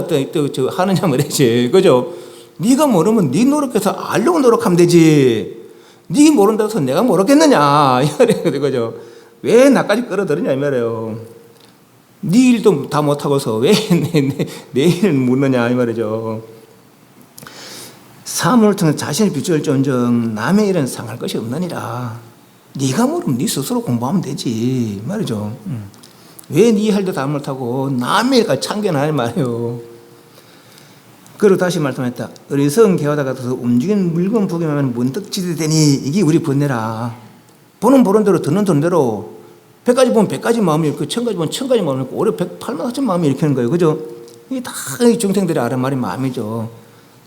하느냐 말이지. 그죠? 네가 모르면 네 노력해서 알려고 노력하면 되지. 네 모른다고 해서 내가 모르겠느냐. 이 말이에요. 그죠? 왜 나까지 끌어들이냐 이 말이에요. 네 일도 다 못하고서 왜 내 일을 묻느냐 이 말이죠. 사물을 통해 자신을 비추을지언정 남의 일은 상할 것이 없느니라. 네가 모르면 네 스스로 공부하면 되지 말이죠. 왜 네 할도 다 못하고 남의 일까지 참견하냐 말이에요. 그리고 다시 말씀했다. 어리석은 개하다 같아서 움직이는 물건 보기만 문득지대 되니 이게 우리 번뇌라. 보는 보는 대로 듣는 듣는 대로 100가지 보면 100가지 마음이 있고 1000가지 보면 1000가지 마음이 있고 올해 108만 4천 마음이 일으키는 거예요. 그죠? 이게 다 중생들의 아른말이 마음이죠.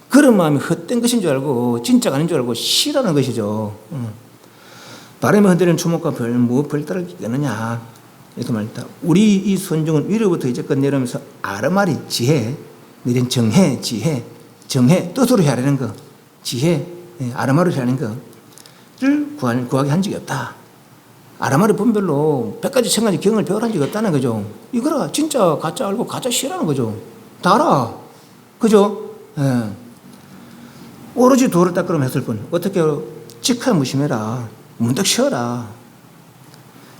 그런 마음이 헛된 것인 줄 알고 진짜가 아닌 줄 알고 싫어하는 것이죠. 바람에 흔들리는 추목과 별다를 있겠느냐. 이렇게 말했다. 우리 이 손중은 위로부터 이제껏 내려오면서 아르마리 지혜, 내린 정해, 지혜, 정해, 뜻으로 헤아리는 거, 지혜, 아르마로 헤아리는 거를 구하게 한 적이 없다. 아르마리 분별로 100가지 1000가지 경을 배워한 적이 없다는 거죠. 이거라 진짜 가짜 알고 가짜 싫어하는 거죠. 다 알아. 그죠? 예. 오로지 도를 닦으려 했을 뿐 어떻게 직할 무심해라. 문득 쉬어라.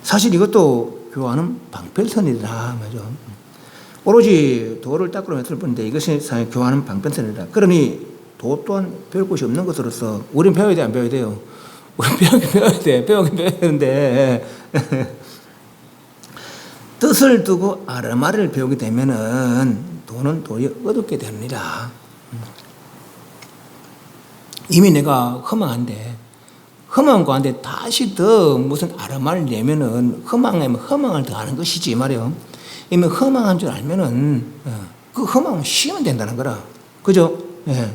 사실 이것도 교화는 방편선이라 말이죠. 오로지 도를 닦으려 했을 뿐인데 이것이 교화는 방편선이라. 그러니 도 또한 배울 곳이 없는 것으로서 우린 배워야 돼, 안 배워야 돼요? 우린 배워야 돼. 배우긴 배워야 되는데 뜻을 두고 아르마를 배우게 되면은 도는 도리어 어둡게 되느니라. 이미 내가 허망한데 허망한 가운데 다시 더 무슨 아르마를 내면은 허망하면 허망을 더하는 것이지 말이요. 이미 허망한 줄 알면은 그 허망은 쉬면 된다는 거라. 그죠? 예.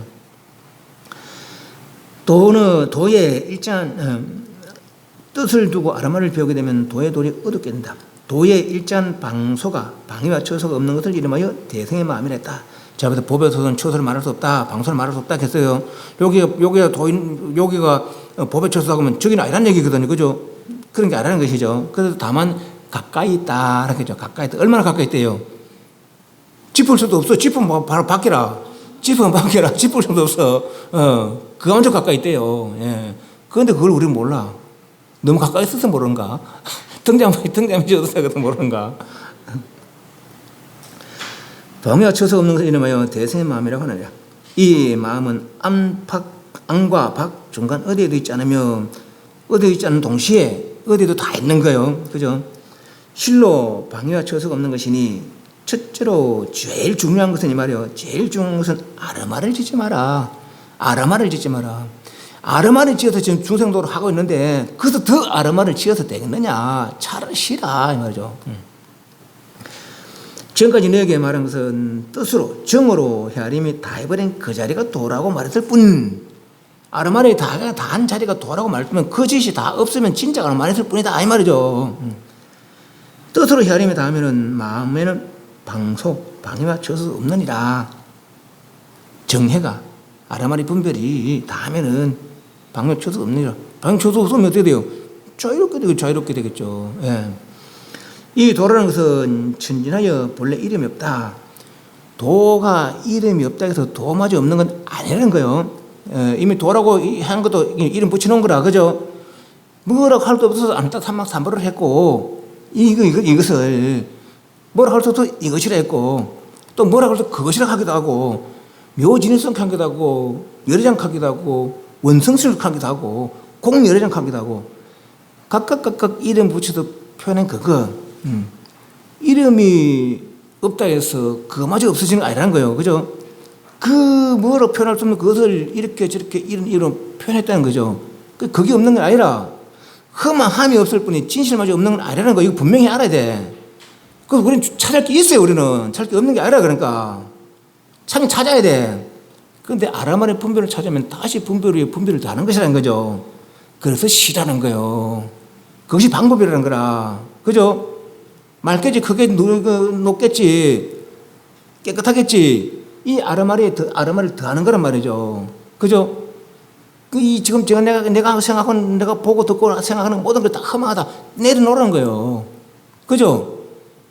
도의 일단 뜻을 두고 아르마를 배우게 되면 도의 도리 어둡게 된다. 도의 일단 방소가 방위와 처소가 없는 것을 이름하여 대성의 마음이라 했다. 자, 그래서 법에서는 처소를 말할 수 없다, 방소를 말할 수 없다 했어요. 여기가 법의 처소하고 하면 저기는 아니란 얘기거든요. 그죠? 그런 게 아니라는 것이죠. 그래서 다만 가까이 있다. 이렇게죠. 가까이 있다. 얼마나 가까이 있대요? 짚을 수도 없어. 짚으면 바로 밖이라. 짚으면 밖이라. 짚을 수도 없어. 그 완전 가까이 있대요. 예. 그런데 그걸 우리는 몰라. 너무 가까이 있어서 모르는가? 등장이 져서 모르는가? 방위와 처소 없는 것을 이름하여 대성의 마음이라고 하느냐. 이 마음은 안과 박 중간 어디에도 있지 않으며 어디에도 있지 않은 동시에 어디에도 다 있는 거예요. 그죠? 실로 방위와 처소가 없는 것이니 첫째로 제일 중요한 것은 이 말이에요. 제일 중요한 것은 아르마를 짓지 마라. 아르마를 짓지 마라. 아르마를 지어서 지금 중생도를 하고 있는데 그래서 더 아르마를 지어서 되겠느냐. 차라리 쉬라 이 말이죠. 지금까지 너에게 말한 것은 뜻으로 정으로 헤아림이 다 해버린 그 자리가 도라고 말했을 뿐 아르마리 다 한 자리가 도라고 말했으면 그 짓이 다 없으면 진짜가 말했을 뿐이다 이 말이죠. 뜻으로 헤아림이 다 하면은 마음에는 방위와 처소 없느니라. 정해가 아르마리 분별이 다 하면은 방위와 처소 없느니라. 방위와 처소 없으면 어떻게 돼요? 자유롭게 되겠죠. 예. 이 도라는 것은 천진하여 본래 이름이 없다. 도가 이름이 없다 해서 도마저 없는 건 아니라는 거예요. 이미 도라고 한 것도 이름 붙여놓은 거라. 그죠? 뭐라고 할 수 없어서 안따 삼박삼보를 했고 이것을 뭐라고 할 수 없어서 이것이라 했고 또 뭐라고 해서 그것이라 하기도 하고 묘진일성 하기도 하고 열애장 하기도 하고 원성술 하기도 하고 공열애장 하기도 하고 각각 이름 붙여서 표현한 그거 이름이 없다 해서 그거마저 없어지는 거 아니라는 거예요. 그죠? 그 뭐로 표현할 수 없는 그것을 이렇게 저렇게 이런 표현했다는 거죠. 그게 없는 건 아니라 흠함이 없을 뿐이 진실마저 없는 건 아니라는 거. 이거 분명히 알아야 돼. 그래서 우리는 찾을 게 있어요. 우리는 찾을 게 없는 게 아니라. 그러니까 찾아야 돼. 그런데 아르마의 분별을 찾으면 다시 분별 위에 분별을 더하는 것이라는 거죠. 그래서 시라는 거예요. 그것이 방법이라는 거라. 그죠? 맑겠지, 크게 높겠지, 깨끗하겠지. 이 아르마를 더하는 거란 말이죠. 그죠? 지금 내가 생각하는, 내가 보고 듣고 생각하는 모든 걸 다 험하다 내려놓으라는 거예요. 그죠?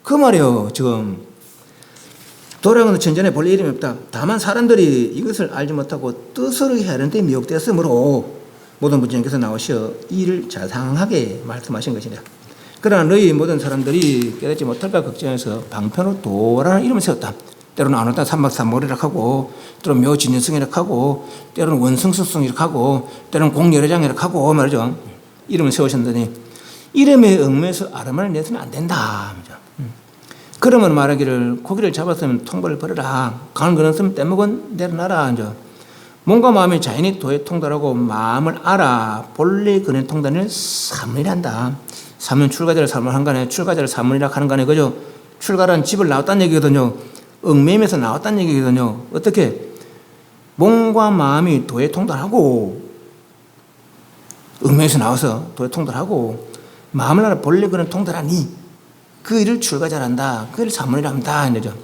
그 말이에요, 지금. 도라는 천전에 본래 이름이 없다. 다만 사람들이 이것을 알지 못하고 뜻으로 헤아리는 데 미혹되었으므로 모든 부처님께서 나오셔 이를 자상하게 말씀하신 것이냐. 그러나 너희 모든 사람들이 깨닫지 못할까 걱정해서 방편으로 도라는 이름을 세웠다. 때로는 아노타 삼박삼보리라고 하고, 때로는 묘진인성이라고 하고, 때로는 원성수성이라고 하고, 때로는 공열애장이라고 하고 말이죠. 이름을 세우셨더니 이름에 얽매여서 아르마를 내서는 안 된다. 그러면 말하기를 고기를 잡았으면 통발을 벌여라. 강을 건넜으면 떼먹은 내려놔라. 이제 몸과 마음이 자연히 도에 통달하고 마음을 알아 본래 그네 통달을 사문이란다. 사문 출가자를 사문한 간에 출가자를 사문이라 하는 간에 그죠? 출가란 집을 나왔다는 얘기거든요. 얽매임에서 나왔다는 얘기거든요. 어떻게? 몸과 마음이 도에 통달하고 얽매에서 나와서 도에 통달하고 마음을 알아 본래 그는 통달하니 그 일을 출가자란다. 그 일을 사문이라 한다. 이거죠.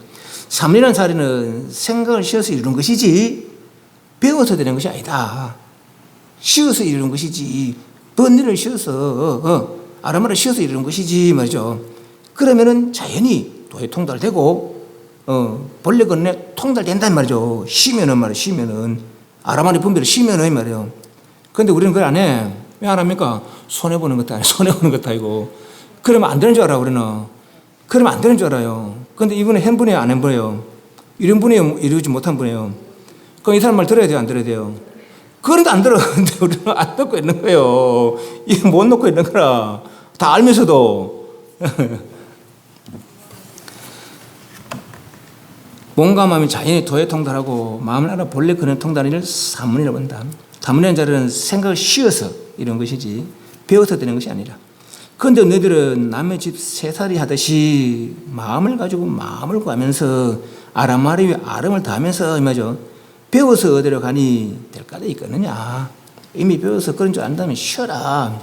사문이라는 사례는 생각을 쉬어서 이루는 것이지 배워서 되는 것이 아니다. 쉬어서 이루는 것이지 번뇌를 쉬어서 아람아를 쉬어서 이루는 것이지 말이죠. 그러면은 자연히 도에 통달되고 본래 건에 통달된단 말이죠. 쉬면은 말이에요. 쉬면은 아람아리 분별을 쉬면은 말이에요. 그런데 우리는 그걸 안 해. 왜 안 합니까? 손해보는 것도 아니고 손해보는 것도 아니고 그러면 안 되는 줄 알아 우리는. 그러면 안 되는 줄 알아요. 그런데 이분은 한 분이에요 안 한 분이에요? 이런 분이에요 이루지 못한 분이에요? 그럼 이 사람 말 들어야 돼요 안 들어야 돼요? 그런데 안 들어. 근데 우리는 안 듣고 있는 거예요. 이거 못 놓고 있는 거라. 다 알면서도. 몸과 마음이 자연히 도에 통달하고 마음을 알아 본래 그는 통달하는 일을 사문이라고 한다. 사문이라는 자리는 생각을 쉬어서 이런 것이지 배워서 되는 것이 아니라. 그런데 너희들은 남의 집 새살이 하듯이 마음을 가지고 마음을 구하면서 아람아리 위에 아람을 다하면서 이마죠. 배워서 어디로 가니 될 까닭이 있겠느냐. 이미 배워서 그런 줄 안다면 쉬어라.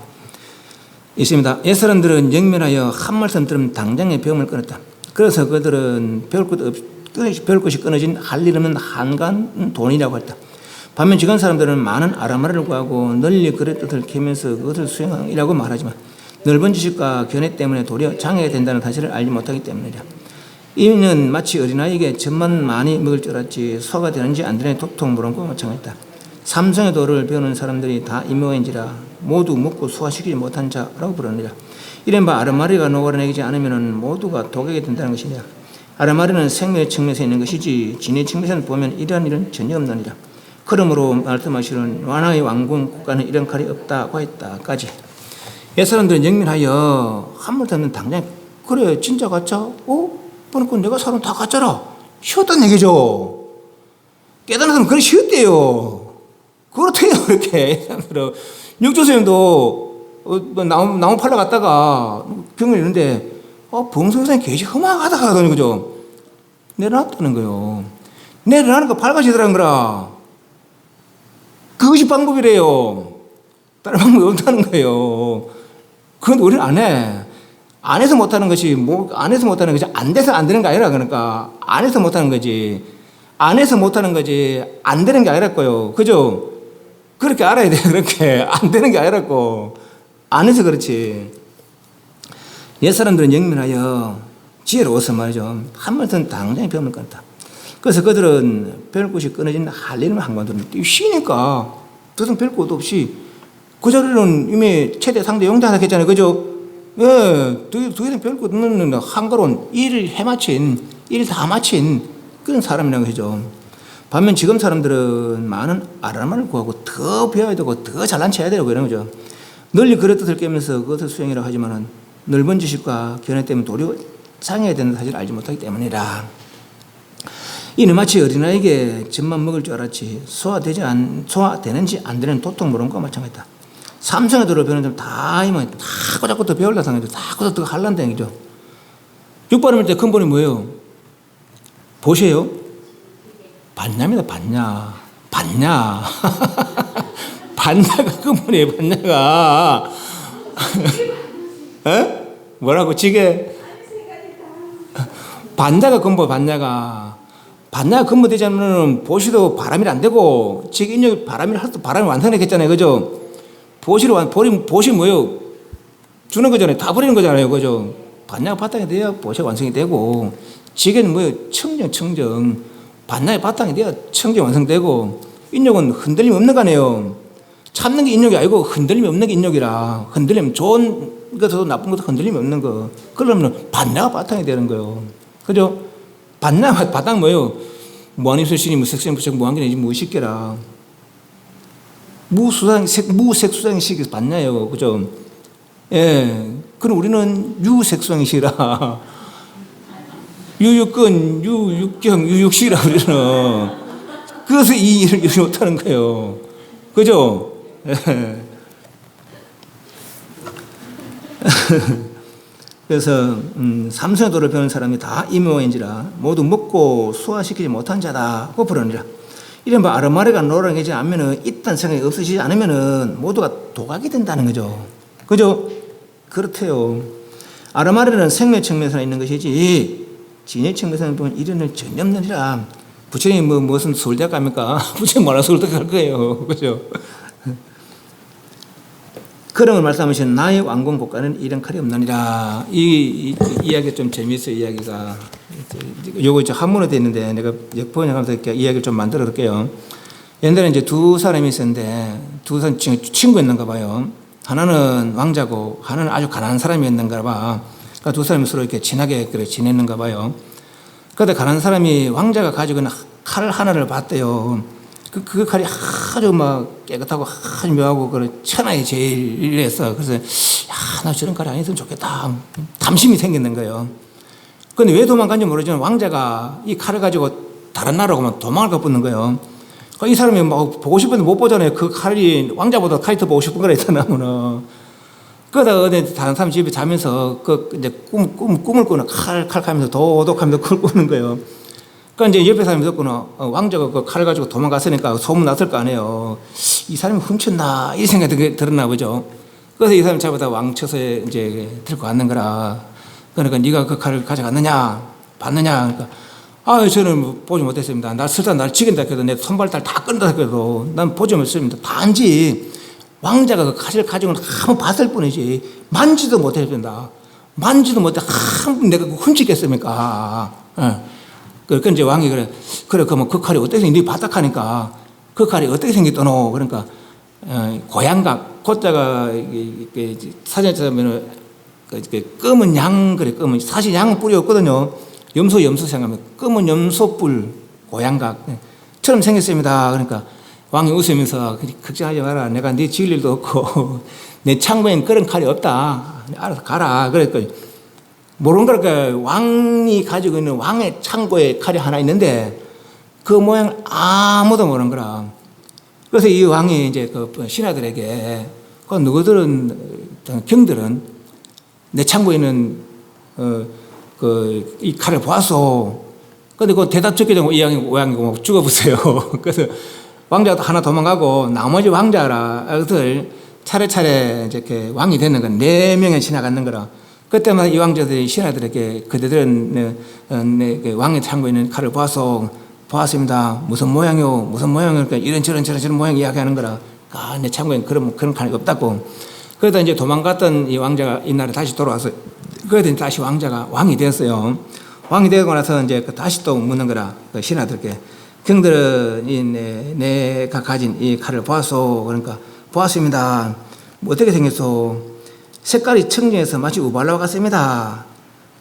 있습니다. 옛 사람들은 영면하여 한 말씀 들으면 당장에 배움을 끊었다. 그래서 그들은 배울 것이 끊어진 할 일 없는 한간 돈이라고 했다. 반면 지금 사람들은 많은 아람아리를 구하고 널리 그의 뜻을 캐면서 그것을 수행하라고 말하지만 넓은 지식과 견해 때문에 도리어 장애가 된다는 사실을 알지 못하기 때문이다. 이는 마치 어린아이에게 젖만 많이 먹을 줄 알았지 소화가 되는지 안 되는지 도통 물은 것과 마찬가지다. 삼성의 도를 배우는 사람들이 다 이모인지라 모두 먹고 소화시키지 못한 자라고 부르느니라. 이른바 아람아리가 녹아내리지 않으면 모두가 독하게 된다는 것이냐. 아람아리는 생명의 측면에서 있는 것이지 진의 측면에서 보면 이러한 일은 전혀 없느니라. 그러므로 말씀하시는 완화의 왕궁 국가는 이런 칼이 없다고 했다까지. 옛 사람들은 영민하여 한물 듣는 당장 그래 진짜 가짜? 그러니까 내가 사람 다 가짜라. 쉬었다는 얘기죠. 깨달은 사람은 그래 쉬었대요. 그렇대요 그렇게. 육조선생님도 나무 팔러 갔다가 병을 있는데 봉성선생님 계시 험악하다 하더니 그죠. 내려놨다는 거예요. 내려놨으니까 밝아지더라는 거라. 그것이 방법이래요. 다른 방법이 없다는 거예요. 그런데 우리는 안 해. 안 해서 못하는 것이 안 해서 못하는 것이 안 돼서 안 되는 게 아니라 그러니까 안 해서 못하는 거지. 안 해서 못하는 거지 안 되는 게 아니랄거요. 그죠? 그렇게 알아야 돼. 그렇게 안 되는 게 아니랄거. 안 해서 그렇지. 옛 사람들은 영민하여 지혜로워서 말이죠. 한 번은 당장에 배움을 끊었다. 그래서 그들은 배울 곳이 끊어진 할 일을 한 건들은 쉬니까 뜻은 별 것도 없이 그 자리는 이미 최대 상대 용자하다 했잖아요. 그죠? 예, 더 이상 별 것 없는 한가로운 일을 해마친, 일 다 마친 그런 사람이라고 하죠. 반면 지금 사람들은 많은 아람아를 구하고 더 배워야 되고 더 잘난 체해야 되고 이런 거죠. 널리 그런 뜻을 깨면서 그것을 수행이라고 하지만은 넓은 지식과 견해 때문에 도리어 상해야 되는 사실을 알지 못하기 때문이라. 이는 마치 어린아이에게 젖만 먹을 줄 알았지 소화되는지 안 되는 도통 모르는 것과 마찬가지다. 삼성의 도를 배우는 사람 다 이만 다 꼬잡고 더 배우려고 하는 거죠. 다 꼬잡고 더 하려는 얘기죠. 육바람일 때 근본이 뭐예요? 보세요. 반야입니다. 반야. 반야가 근본이에요. 반야가. 뭐라고 지게? 반야가 근본. 반야가 근본되지 않으면 보시도 바람이 안 되고 지게 인력이 바람이 완성했잖아요. 그죠? 보시 뭐예요? 주는 거잖아요. 다 버리는 거잖아요. 그죠? 반야가 바탕이 돼야 보시가 완성이 되고, 지게는 뭐예요? 청정. 반야의 바탕이 돼야 청정 완성되고, 인력은 흔들림이 없는 거 아니에요. 참는 게 인력이 아니고 흔들림이 없는 게 인력이라. 흔들림, 좋은 것도 나쁜 것도 흔들림이 없는 거. 그러면 반야가 바탕이 되는 거예요. 그죠? 반야 바탕 뭐예요? 무한입설신이 무색생 부책 무한견이지 무의식계라. 무색수상식이 봤냐요. 그죠? 예. 그럼 우리는 유색수상식이라. 유육근, 유육경, 유육시라고 그러잖아. 그래서 이 일을 못하는 거예요. 그죠? 그래서 삼선의 도를 배우는 사람이 다 임오인지라 모두 먹고 소화시키지 못한 자다고 부르니라. 이런 아르마리가 노랑해지 않으면은 있다는 생각이 없으시지 않으면은 모두가 도각이 된다는 거죠. 그죠? 그렇대요. 아르마리는 생명 측면에서 있는 것이지 진의 측면에서는 보면 이론을 전혀 없느니라. 부처님이 무슨 서울대학 갑니까? 부처님 말아 서울대학 갈 거예요. 그죠? 그런 걸 말씀하시는 나의 왕궁 국가는 이런 칼이 없느니라. 이 이야기가 좀 재미있어요. 이야기가 요거 이제 한문으로 되어 있는데 내가 번역하면서 이야기를 좀 만들어 볼게요. 옛날에 이제 두 사람이 있었는데 두 사람 친구였는가 봐요. 하나는 왕자고 하나는 아주 가난한 사람이었는가 봐. 그러니까 두 사람이 서로 이렇게 친하게 그래 지냈는가 봐요. 그런데 가난한 사람이 왕자가 가지고 있는 칼 하나를 봤대요. 그 칼이 아주 막 깨끗하고 아주 묘하고 그 천하의 제일이랬어. 그래서 야, 나 저런 칼이 아니었으면 좋겠다. 탐심이 생겼는 거예요. 그런데 왜 도망간지 모르지만 왕자가 이 칼을 가지고 다른 나라로 도망을 가붙는 거예요. 이 사람이 막 보고 싶은데 못 보잖아요. 그 칼이 왕자보다 칼이 더 보고 싶은 거라 있잖아. 그러다가 어디 다른 사람 집에 자면서 이제 꿈을 꾸는 칼 하면서 도독하면서 그걸 꾸는 거예요. 그러니까 이제 옆에 사람이 듣고는 왕자가 그 칼을 가지고 도망갔으니까 소문 났을 거 아니에요. 이 사람이 훔쳤나 이 생각이 들었나 보죠. 그래서 이 사람 잡아다 왕처소에 이제 들고 갔는 거라. 그러니까 네가 그 칼을 가져갔느냐 봤느냐. 그러니까 저는 보지 못했습니다. 날 죽인다 해도 내 손발달 다 끊는다 해도 난 보지 못했습니다. 단지 왕자가 그 칼을 가지고 한번 봤을 뿐이지 만지도 못했습니다. 만지도 못해 한번 내가 훔치겠습니까? 그러니까 이제 왕이 그래 그러면 그 칼이 어떻게 생겼니? 바닥하니까 그 칼이 어떻게 생겼더노? 그러니까 고양각 콧자가 사진에 보면 검은 양 그래 검은 사실 양은 뿌리였거든요. 염소 생각하면 검은 염소뿔 고양각처럼 생겼습니다. 그러니까 왕이 웃으면서 걱정하지 마라. 내가 네 지을 일도 없고 내 창고에는 그런 칼이 없다. 알아서 가라. 그러니까 모르는 거니까 왕이 가지고 있는 왕의 창고에 칼이 하나 있는데 그 모양을 아무도 모르는 거라. 그래서 이 왕이 이제 그 신하들에게 그 누구들은 경들은 내 창고에 있는 이 칼을 보았어. 근데 그 대답 적게 되면 이 왕이 죽어보세요. 그래서 왕자도 하나 도망가고 나머지 왕자들 차례차례 이렇게 왕이 되는 건 4명이 지나가는 거라. 그때마다 이 왕자들이 신하들에게 그대들은 왕의 창고에 있는 칼을 보았습니다. 무슨 모양이요? 그러니까 이런저런 모양 이야기하는 거라. 내 창고에는 그런 칼이 없다고. 그러다 이제 도망갔던 이 왕자가 이날에 다시 돌아와서 그러더니 다시 왕자가 왕이 되었어요. 왕이 되고 나서 이제 다시 또 묻는 거라. 신하들께. 경들은 내가 가진 이 칼을 보았소. 그러니까 보았습니다. 어떻게 생겼소? 색깔이 청정해서 마치 우발라와 같습니다.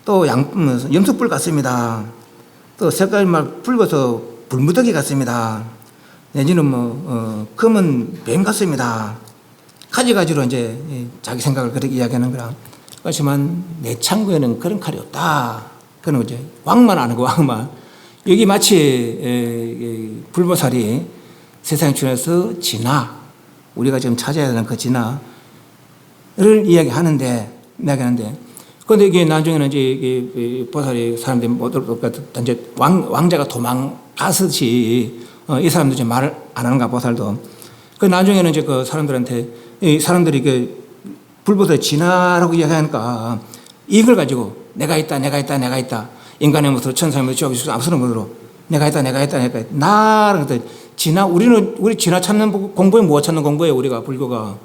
또 염소뿔 같습니다. 또 색깔이 막 붉어서 불무더기 같습니다. 내지는 검은 뱀 같습니다. 가지가지로 이제 자기 생각을 그렇게 이야기하는 거라. 그렇지만 내 창고에는 그런 칼이 없다. 그런 거죠. 왕만 아는 거, 왕만. 여기 마치 불보살이 세상에 출현해서 진화, 우리가 지금 찾아야 되는 그 진화를 이야기하는데, 그런데 이게 나중에는 이제 보살이 사람들이 못 올 것 같다. 이제 왕자가 도망가듯이 이 사람도 이제 말을 안 하는가, 보살도. 그 나중에는 이제 그 사람들한테, 이 사람들이 그 불보살의 진화라고 이야기하니까 이걸 가지고 내가 있다. 인간의 모습으로 천사의 모습으로 지옥의 앞서는 것으로 내가 있다. 나라는 것들 진화, 우리 진화 찾는 공부에 뭐 찾는 공부예요, 우리가 불교가.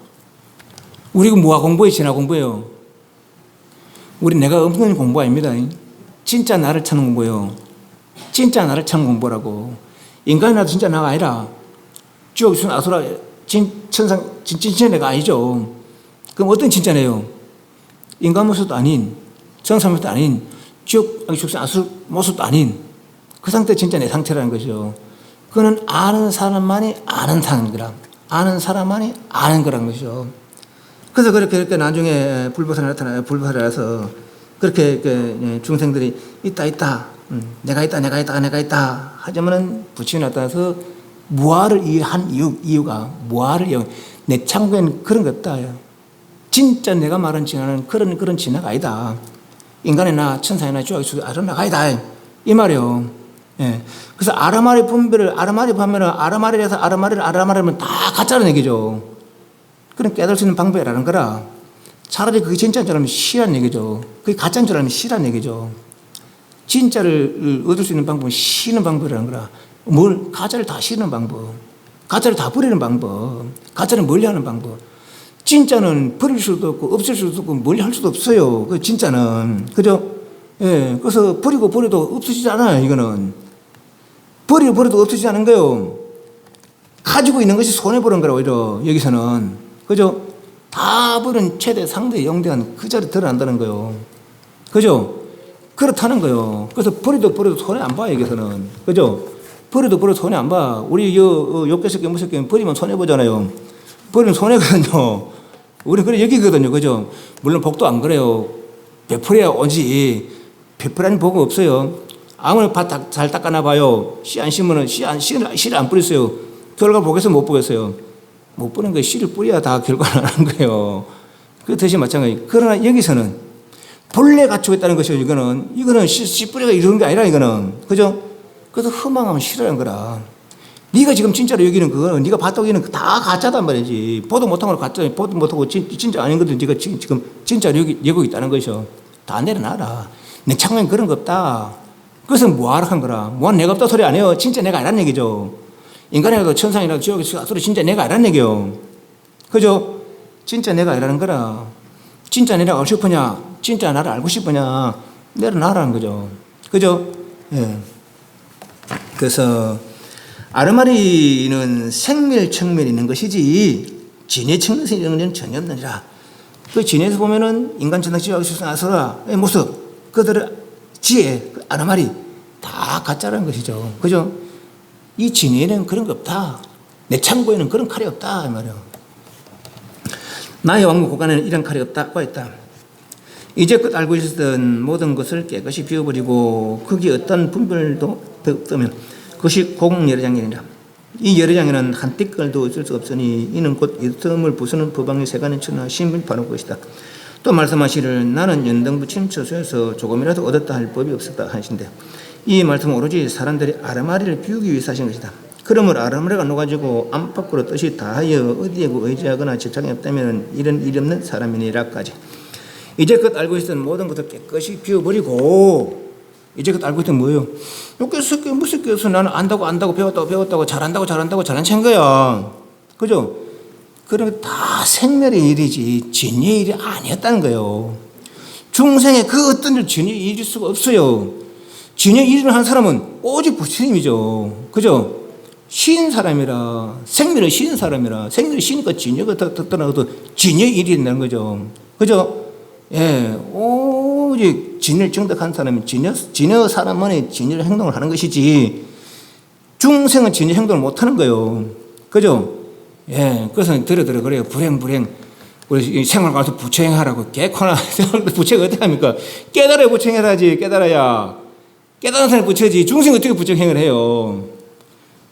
우리가 뭐가 공부해, 진화 공부예요. 우리 내가 없는 공부 아닙니다. 진짜 나를 찾는 공부예요. 진짜 나를 찾는 공부라고. 인간이라도 진짜 나가 아니라 지옥의 아수라 천상 진짜 내가 아니죠. 그럼 어떤 진짜네요? 인간 모습도 아닌, 천사 모습도 아닌, 지옥 아수라 모습도 아닌 그 상태 진짜 내 상태라는 거죠. 그거는 아는 사람만이 아는 거라. 아는 사람만이 아는 거라는 것이죠. 그래서 그렇게 나중에 불보살이 나서 그렇게 중생들이 있다 내가 있다 하자면은 부처님이 나타나서 무아를 한 이유가 무아를 내 창고에는 그런 게 없다. 진짜 내가 말한 진화는 그런 진화가 아니다. 인간이나 천사이나 주악수 아름다가 아니다. 이 말이요. 예. 그래서 아라마리 분별을 아라마리 보면은 아라마리에서 아라마리면 다 가짜라는 얘기죠. 그럼 깨달을 수 있는 방법이라는 거라. 차라리 그게 진짜인 줄 알면 시란 얘기죠. 그게 가짜인 줄 알면 시란 얘기죠. 진짜를 얻을 수 있는 방법은 쉬는 방법이라는 거라. 가짜를 다 쉬는 방법. 가짜를 다 버리는 방법. 가짜를 멀리하는 방법. 진짜는 버릴 수도 없고 없앨 수도 없고 멀리할 수도 없어요. 그 진짜는. 그죠? 예. 그래서 버려도 없어지지 않아요. 이거는. 버려도 없어지지 않은 거예요. 가지고 있는 것이 손해보는 거라고 오히려 여기서는. 그죠? 다 버린 최대 상대 영대한 그 자리에 드러난다는 거예요. 그죠? 그렇다는 거예요. 그래서 버려도 손해 안 봐요, 여기서는. 그죠? 버려도 손해 안 봐. 우리 욕개새끼 무섭게 버리면 손해 보잖아요. 버리면 손해거든요. 우리 그래 여기거든요. 그죠? 물론 복도 안 그래요. 베풀어야 오지. 베풀라는 복은 없어요. 아무리 밭 잘 닦아놔 봐요. 씨 안 심으면 씨를 안 뿌렸어요. 결과 보겠어요? 못 보겠어요? 못 보는 거예요. 씨를 뿌려야 다 결과를 하는 거예요. 그렇듯이 마찬가지. 그러나 여기서는 본래 갖추고 있다는 것이요. 이거는 씨 뿌리가 이러는 게 아니라 이거는. 그죠? 그래서 허망하면 싫어하는 거라. 네가 지금 진짜로 여기는 그거는 네가 봤다고 여기는 다 가짜단 말이지. 보도 못한 걸 가짜, 보도 못하고 진짜 아닌 것들 네가 지금 진짜로 여기 있다는 것이요. 다 내려놔라. 내 창고엔 그런 거 없다. 그것은 무아라 한 거라. 무한 내가 없다 소리 안 해요. 진짜 내가 아니란 얘기죠. 인간이라도 천상이라도 지옥에서 소리 진짜 내가 아니란 얘기요. 그죠? 진짜 내가 아니라는 거라. 진짜 내가 알고 싶으냐? 진짜 나를 알고 싶으냐? 내려놔라는 거죠. 그죠? 예. 그래서 아르마리는 생멸 측면이 있는 것이지 진의 측면에서 있는 건 전혀 없느니라. 그 진에서 보면은 인간 천당 지옥 수상하서라의 모습, 그들의 지혜, 그 아르마리 다 가짜라는 것이죠. 그죠? 이 진에는 그런 거 없다. 내 창고에는 그런 칼이 없다 이 말이에요. 나의 왕국 곳간에는 이런 칼이 없다고 했다. 이제껏 알고 있었던 모든 것을 깨끗이 비워버리고 거기에 어떤 분별도 없다면 그것이 공열애장이니라. 이 열애장에는 한 띠끌도 있을 수 없으니 이는 곧 이틈을 부수는 법왕의 세간의 천하 신분이 바로 것이다. 또 말씀하시를 나는 연등부침 처소에서 조금이라도 얻었다 할 법이 없었다 하신데 이 말씀은 오로지 사람들이 아르마리를 비우기 위해서 하신 것이다. 그러므로 아르마리가 녹아지고 안팎으로 뜻이 다하여 어디에 의지하거나 집착이 없다면 이런 일이 없는 사람이니라까지. 이제껏 알고 있었던 모든 것을 깨끗이 비워버리고 이제껏 알고 있던 뭐예요? 욕개새끼 무섭게해서 나는 안다고 배웠다고 잘한다고 잘난 체인 거야. 그죠? 그러면 다 생멸의 일이지 진리의 일이 아니었다는 거예요. 중생의 그 어떤 일 진리의 일일 수가 없어요. 진리의 일을 한 사람은 오직 부처님이죠. 그죠? 신 사람이라 생멸의 신 사람이라 생멸의 신이니까 진리가 떠나도 진리의 일이 된다는 거죠. 그죠? 예, 오직 진리를 정득한 사람이 진여 사람만의 진리의 행동을 하는 것이지 중생은 진리 행동을 못 하는 거예요. 그죠? 예, 그래서 들어 그래요. 불행. 우리 생활 가서 부처행하라고 개코나 부처가 어떻게 합니까? 깨달아야 부처행해야지. 깨달아야 깨달은 사람이 부처지. 중생은 어떻게 부처행을 해요?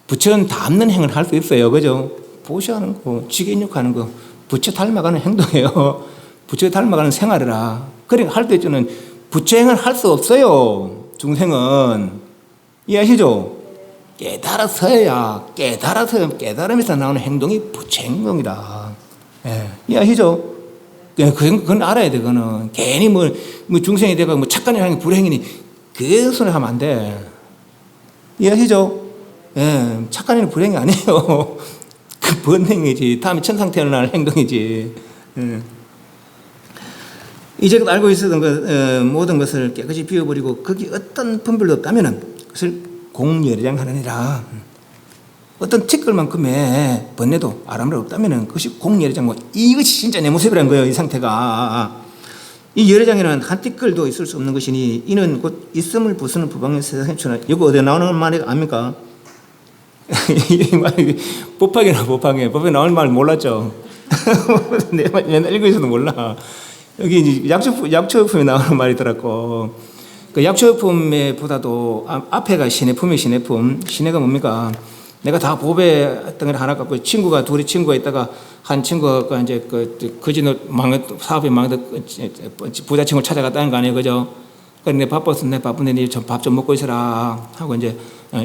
부처는 닮는 행을 할 수 있어요. 그죠? 보시하는 거, 지견육하는 거, 부처 닮아가는 행동이에요. 부처 닮아가는 생활이라. 그러니까 할 때 있잖아요. 부처행을 할 수 없어요. 중생은. 이해하시죠? 깨달음에서 나오는 행동이 부처 행동이다. 예. 이해하시죠? 그건 알아야 돼, 그거는. 괜히 뭐 중생이 되고 착한 일 하는 게 불행이니, 그 소리 하면 안 돼. 이해하시죠? 예. 착한 일은 불행이 아니에요. 그 번행이지. 다음에 천상 태어날 행동이지. 예. 이제껏 알고 있었던 모든 것을 깨끗이 비워버리고 거기 어떤 분별도 없다면 그것을 공열애장 하느니라. 어떤 티끌만큼의 번뇌도 아람도 없다면 그것이 공열애장. 이것이 진짜 내 모습이라는 거예요. 이 상태가. 이 열애장에는 한 티끌도 있을 수 없는 것이니 이는 곧 있음을 부수는 법왕의 세상의 천하. 이거 어디에 나오는 말이 압니까? 법학에 나오는 말 몰랐죠? 내가 옛날 읽고 있어도 몰라. 여기 이제 약초품에 나오는 말이더라고. 그 약초품에 보다도 앞에가 시내품이 시내품. 시내가 뭡니까? 내가 다 보배했던 걸 하나 갖고 둘이 친구가 있다가 한 친구가 이제 거지노 사업이 망해서 부자 친구를 찾아갔다는 거 아니에요. 그죠? 그런데 바빠서 내 바쁜데 니 밥 좀 먹고 있어라 하고 이제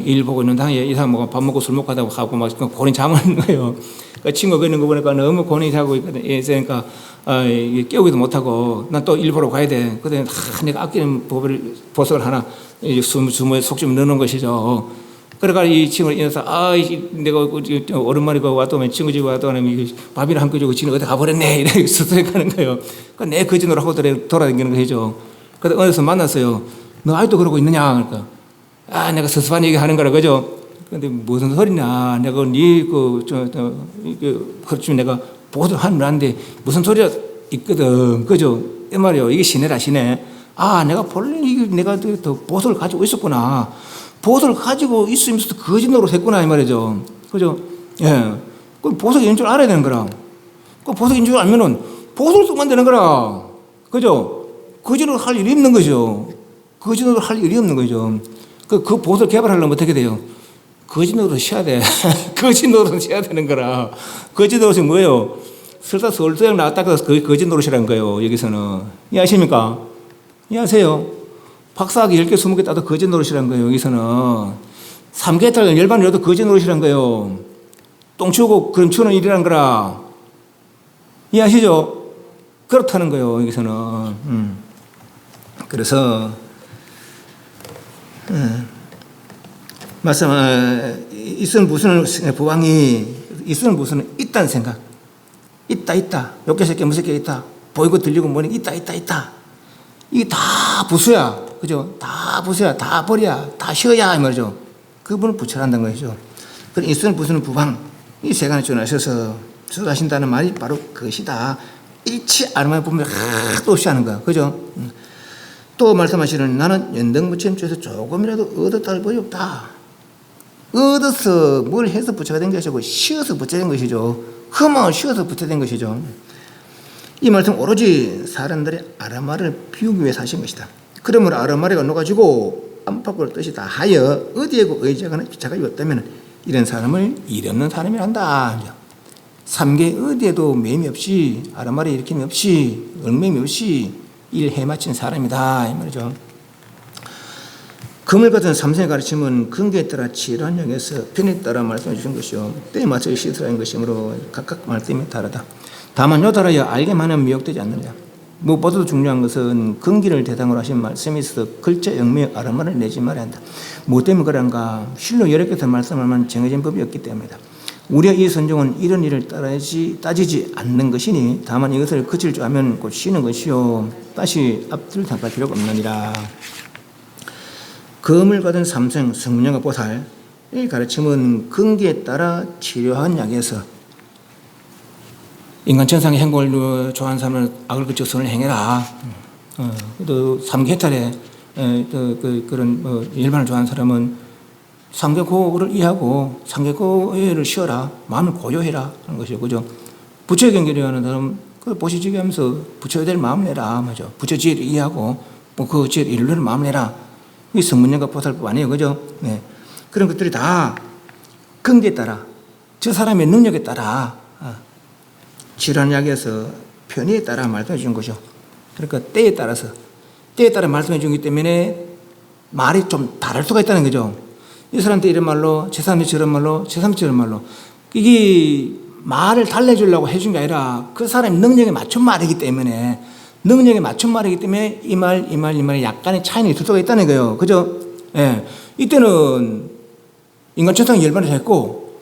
일 보고 있는 당에 이 사람 밥 먹고 술 먹고 하다가 하고 막 고린 잠하는 거예요. 그 친구가 있는 거 보니까 너무 고민이 하고 있거든. 그러니까 깨우기도 못하고 난 또 일 보러 가야 돼. 그때 내가 아끼는 보석을 하나 주머니에 속 좀 넣는 것이죠. 그러니까 이 친구를 인해서 내가 오랜만에 왔더니 친구 집에 왔더니 밥이나 한 끼 주고 지는 어디 가버렸네 이렇게 수소해가는 거예요. 그러니까 내 거짓으로 하고 돌아다니는 거죠. 그래서 어디서 만났어요. 너 아직도 그러고 있느냐? 그러니까 내가 섭섭한 얘기 하는 거라 그죠. 근데 무슨 소리냐? 내가 그렇지만 내가 보도 하는데 무슨 소리가 있거든, 그죠? 이 말이요. 이게 시내라 시내. 내가 본래 내가 더 보석을 가지고 있었구나. 보석을 가지고 있으면서도 거짓 노릇 했구나 이 말이죠. 그죠? 예. 그 보석인 줄 알아야 되는 거라. 그 보석인 줄 알면은 보석을 쓰면 되는 거라. 그죠? 거짓으로 할 일이 없는 거죠. 거짓으로 할 일이 없는 거죠. 그 보석을 개발하려면 어떻게 돼요? 거짓 노릇을 쉬어야 돼. 거짓 노릇을 쉬어야 되는 거라. 거짓 노릇이 뭐예요? 설사 서울대학 나왔다가 거짓 노릇이라는 거예요. 여기서는. 이해하십니까? 이해하세요? 박사학위 10개, 20개 따도 거짓 노릇이라는 거예요. 여기서는. 3개 따도 열반을 넣어도 거짓 노릇이라는 거예요. 똥 치우고 그럼 치우는 일이라는 거라. 이해하시죠? 그렇다는 거예요. 여기서는. 그래서 말씀 있은 무슨 부왕이 있은 무슨 있다는 생각. 있다. 욕계 새끼 무새끼 있다. 보이고 들리고 뭐니 있다. 이게 다 부수야. 그죠? 다 부수야. 다 버려야. 다 쉬어야. 이 말이죠. 그분을 부처한다는 것이죠. 그럼 있으면 부수는 부방. 이 세간에 전하셔서 하신다는 말이 바로 그것이다. 일치 아르마에 보면 하나도 없이 하는 거야. 그죠? 또 말씀하시는 나는 연등부처님 쪽에서 조금이라도 얻었다를 법이 없다. 얻어서 뭘 해서 부처가 된 것이고 쉬어서 부처가 된 것이죠. 흠을 쉬어서 부처가 된 것이죠. 이 말씀 오로지 사람들의 아라마를 비우기 위해서 하신 것이다. 그러므로 아라마리가 놓아가지고 안팎을 뜻이 다 하여 어디에고 의지하거나 기차가 없다면 이런 사람을 일 없는 사람이란다. 삼계 어디에도 매임이 없이 아라마리 일으킴이 없이 얽매임이 없이 일 해마친 사람이다 이 말이죠. 금을 같은 삼생의 가르침은 근기에 따라 치료한 영에서 편에 따라 말씀해 주신 것이요 때에 맞춰 시스라는 것이므로 각각 말씀이 다르다. 다만 요달하여 알게만 하면 미혹되지 않느냐. 무엇보다도 중요한 것은 근기를 대상으로 하신 말씀이 있어서 글자 영미의 아라마를 내지 말아야 한다. 무엇 때문에 그런가? 실로 여러 개서 말씀할 만한 정해진 법이 없기 때문이다. 우리의 이 선종은 이런 일을 따지지 않는 것이니 다만 이것을 그칠 줄 알면 곧 쉬는 것이요 다시 앞뒤를 생각할 필요가 없느니라. 검을 받은 삼생 성문양과 보살 이 가르침은 근기에 따라 치료한 약에서 인간 천상의 행복을 좋아하는 사람은 악을 그쳐 선을 행해라. 또 삼계탈에 그런 일반을 좋아하는 사람은 상계고를 이해하고 상계고를 쉬어라. 마음을 고요해라 하는 것이죠. 그죠? 부처의 경계를 하는 사람 그 보시지기 하면서 부처에 대한 마음을 내라. 맞죠? 부처 지혜를 이해하고 그 지혜를 이루려는 마음을 내라. 이 성문양과 보살법 아니에요. 그죠? 네. 그런 것들이 다 근기에 따라 저 사람의 능력에 따라 질환 약에서 편의에 따라 말씀해 주는 거죠. 그러니까 때에 따라 말씀해 주기 때문에 말이 좀 다를 수가 있다는 거죠. 이 사람한테 이런 말로, 제 사람한테 저런 말로, 제 사람한테 저런 말로. 이게 말을 달래주려고 해준 게 아니라 그 사람의 능력에 맞춘 말이기 때문에 이 말에 약간의 차이는 있을 수가 있다는 거예요. 그죠? 예. 이때는 인간천상 열반을 했고,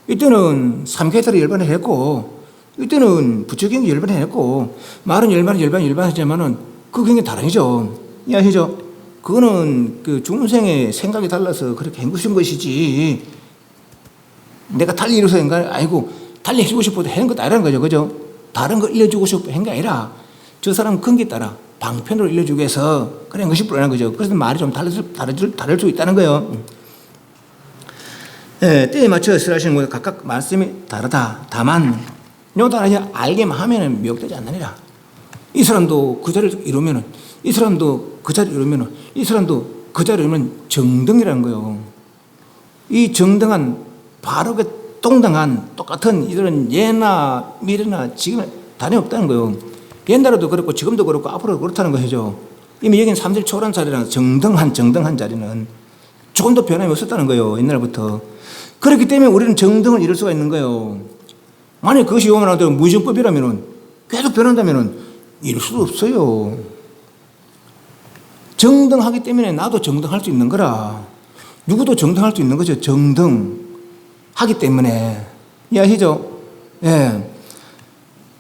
이때는 삼계탈을 열반을 했고, 이때는 부처경이 열반을 했고, 말은 열반 하지만은 그 경이 다르죠. 이해하시죠? 그거는 그 중생의 생각이 달라서 그렇게 한 것이지, 내가 달리 이루어서 한 거 아니고, 달리 해주고 싶어도 하는 것도 아니라는 거죠. 그죠? 다른 걸 일러주고 싶어 한 게 아니라, 저 사람 근기에 따라 방편으로 일러주기 위해서 그런 것이 불안한 거죠. 그래서 말이 좀 다를 수 있다는 거예요. 예, 때에 맞춰 설하시는 것과 각각 말씀이 다르다. 다만, 요달하여 알게만 하면은 미혹되지 않느니라. 이 사람도 그 자리를 이루면은 이 사람도 그 자리에 오르면 이 사람도 그 자리에 오르면 정등이라는 거예요. 이 정등한 바로 그 동등한 똑같은 이들은 예나 미래나 지금 다름없다는 거예요. 옛날에도 그렇고 지금도 그렇고 앞으로도 그렇다는 것이죠. 이미 여기는 삼질 초월한 자리랑 정등한 자리는 조금도 변함이 없었다는 거예요. 옛날부터. 그렇기 때문에 우리는 정등을 이룰 수가 있는 거예요. 만약 그것이 오만하더라도 무정법이라면 계속 변한다면 이룰 수도 없어요. 정등하기 때문에 나도 정등할 수 있는 거라. 누구도 정등할 수 있는 거죠. 정등하기 때문에. 이해하시죠? 예.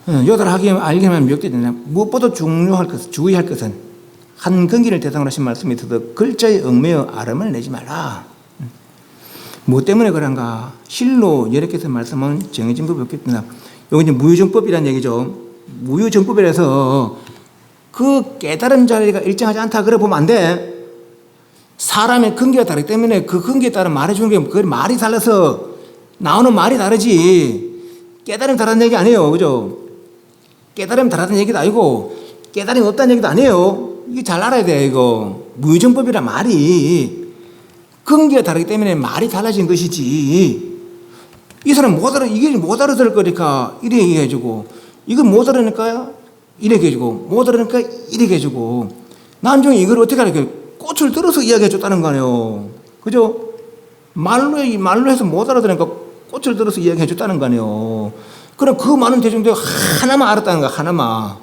요달하게 알기만 미혹되느냐. 무엇보다 주의할 것은 한 근기를 대상으로 하신 말씀이 있어도 글자에 얽매여 아름을 내지 마라. 뭐 때문에 그런가? 실로 여러께서 말씀은 정해진 법이 없겠구나. 여기 이제 무유정법이라는 얘기죠. 무유정법이라서 그 깨달은 자리가 일정하지 않다 그래 보면 안 돼. 사람의 근기가 다르기 때문에 그 근기에 따라 말해주는 게 그 말이 달라서 나오는 말이 다르지. 깨달음 다르다는 얘기 아니에요. 그죠? 깨달음 다르다는 얘기도 아니고 깨달음이 없다는 얘기도 아니에요. 이게 잘 알아야 돼. 이거 무유정법이란 말이 근기가 다르기 때문에 말이 달라진 것이지. 이 사람 이게 못 알아들을 거니까 이래 얘기해주고 이건 못 알아니까 이렇게 해주고 못 알아니까 이렇게 해주고 나중에 이걸 어떻게 하냐 꽃을 들어서 이야기해줬다는 거 아니에요. 그죠? 말로 해서 못 알아들으니까 꽃을 들어서 이야기해줬다는 거 아니에요. 그럼 그 많은 대중들 하나만 알았다는 거야. 하나만.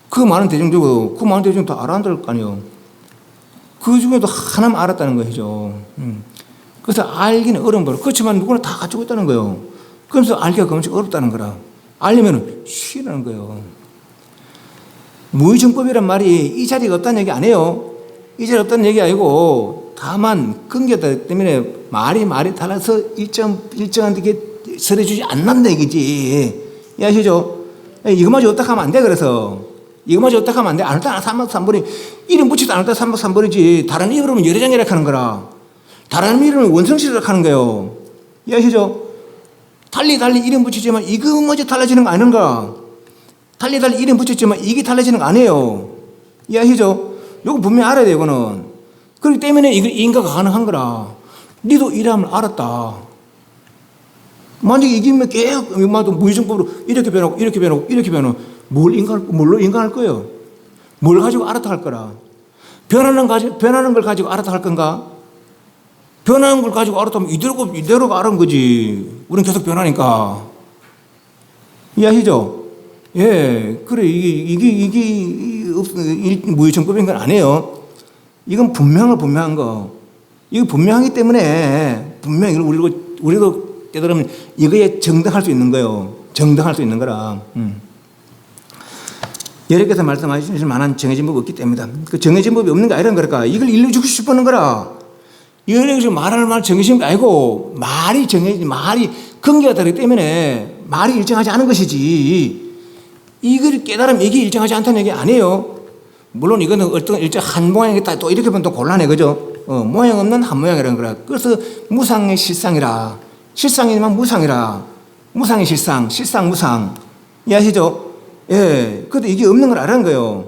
그 많은 대중들 다 알아들을 거 아니에요. 그 중에도 하나만 알았다는 거죠. 그래서 알기는 어려운 거로. 그렇지만 누구나 다 가지고 있다는 거예요. 그러면서 알기가 그만큼 어렵다는 거라. 알려면 쉬라는 거예요. 무의정법이란 말이 이 자리가 없다는 얘기 아니에요. 이 자리가 없다는 얘기 아니고 다만 근기가 때문에 말이 달라서 일정한 게 설해주지 않는다는 얘기지. 이해하시죠? 이거마저 어떻게 하면 안 돼. 그래서 이거마저 어떻게 하면 안 돼. 안 할때 3박 3번이 이름 붙이도 안 할때 3박 3번이지. 다른 이름은 여러 장이라 하는 거라. 다른 이름은 원성시라 하는 거예요. 이해하시죠? 달리 이름 붙이지만 이거마저 달라지는 거 아닌가? 달리 이름 붙였지만 이게 달라지는 거 아니에요. 이해하시죠? 이거 분명히 알아야 돼요. 이거는. 그렇기 때문에 이거 인가가 가능한 거라. 니도 이름을 알았다. 만약에 이기면 계속 무의정법으로 이렇게 변하고 뭘로 인간할 거예요? 뭘 가지고 알았다 할 거라. 변하는 걸 가지고 알았다 할 건가? 변하는 걸 가지고 알았다면 이대로가 알은 거지. 우리는 계속 변하니까. 이해하시죠? 예. 그래, 이게 무의정법인 건 아니에요. 이건 분명한 거. 이거 분명하기 때문에 분명히 우리도 깨달으면 이거에 정당할 수 있는 거예요. 정당할 수 있는 거라. 여러께서 말씀하실 만한 정해진 법이 없기 때문이다. 그 정해진 법이 없는 게 아니란 거니까 이걸 일러주고 싶어하는 거라. 여러께서 말하는 말 정해진 게 아니고 말이 근기가 다르기 때문에 말이 일정하지 않은 것이지. 이걸 깨달으면 이게 일정하지 않다는 얘기 아니에요. 물론 이거는 어떤 일정 한 모양이다 또 이렇게 보면 또 곤란해. 그죠? 모양 없는 한 모양이라는 거라. 그래서 무상의 실상이라. 실상이지만 무상이라. 무상의 실상 무상. 이해하시죠? 예. 그래도 이게 없는 걸 알아는 거예요.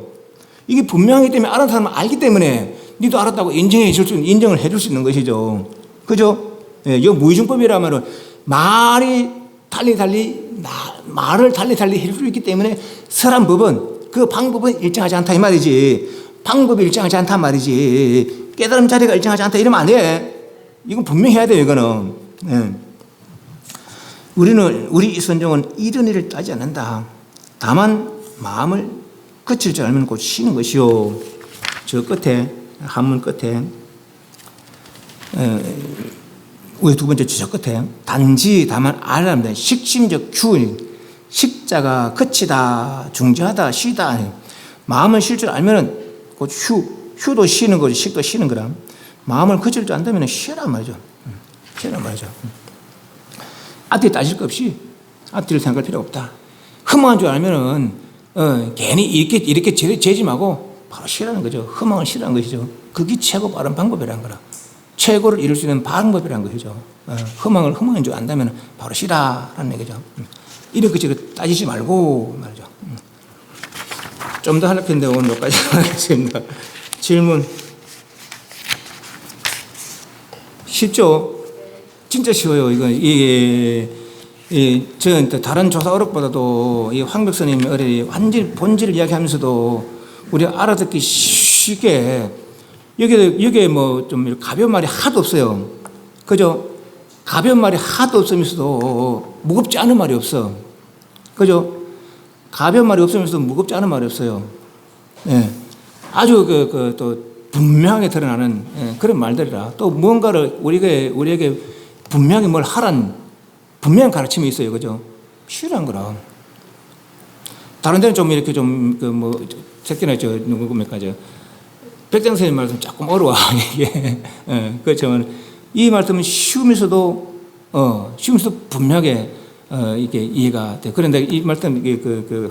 이게 분명하기 때문에 알아는 사람은 알기 때문에 니도 알았다고 인정을 해줄 수 있는 것이죠. 그죠? 예. 이 무의정법이라면 말을 달리 해줄 수 있기 때문에 설한 법은 그 방법은 일정하지 않다 이 말이지. 방법이 일정하지 않단 말이지. 깨달음 자리가 일정하지 않다 이러면 안 돼. 이건 분명히 해야 돼요. 이거는. 예. 우리 이선종은 이런 일을 따지 않는다. 다만 마음을 그칠 줄 알면 곧 쉬는 것이요. 저 끝에 한문 끝에 우리 두 번째 저 끝에 단지 다만 알랍니다. 식심적 휴 식자가 그치다 중지하다 쉬다. 마음을 쉴 줄 알면은 곧 휴도 쉬는 거지 식도 쉬는 거라. 마음을 그칠 줄 안다면 쉬란 말이죠. 쉬란 말이죠. 앞뒤 따질 거 없이 앞뒤를 생각할 필요 없다. 허망한 줄 알면은 괜히 이렇게 재짐하고 바로 쉬라는 거죠. 허망을 쉬라는 것이죠. 그게 최고 빠른 방법이라는 거라. 최고를 이룰 수 있는 방법이라는 것이죠. 허망인 줄 안다면 바로 쉬라라는 얘기죠. 이렇게 따지지 말고 말이죠. 좀 더 하려고 했는데 오늘 여기까지 하겠습니다. 질문. 쉽죠? 진짜 쉬워요. 저 다른 조사 어록보다도 이 황백선님이 어뢰 완전히 본질을 이야기하면서도 우리가 알아듣기 쉽게 여기에 뭐 좀 가벼운 말이 하도 없어요. 그죠? 가벼운 말이 하도 없으면서도 무겁지 않은 말이 없어. 그죠? 가벼운 말이 없으면서도 무겁지 않은 말이 없어요. 예. 아주 또 분명하게 드러나는 그런 말들이라 또 무언가를 우리에게 분명히 뭘 하란 분명한 가르침이 있어요. 그죠? 쉬란 거라. 다른 데는 좀 이렇게 새끼나 누구입니까? 백장 선생님 말씀 조금 어려워. 이게. 그렇지만 이 말씀은 쉬우면서도 분명하게 이게 이해가 돼. 그런데 이 말씀,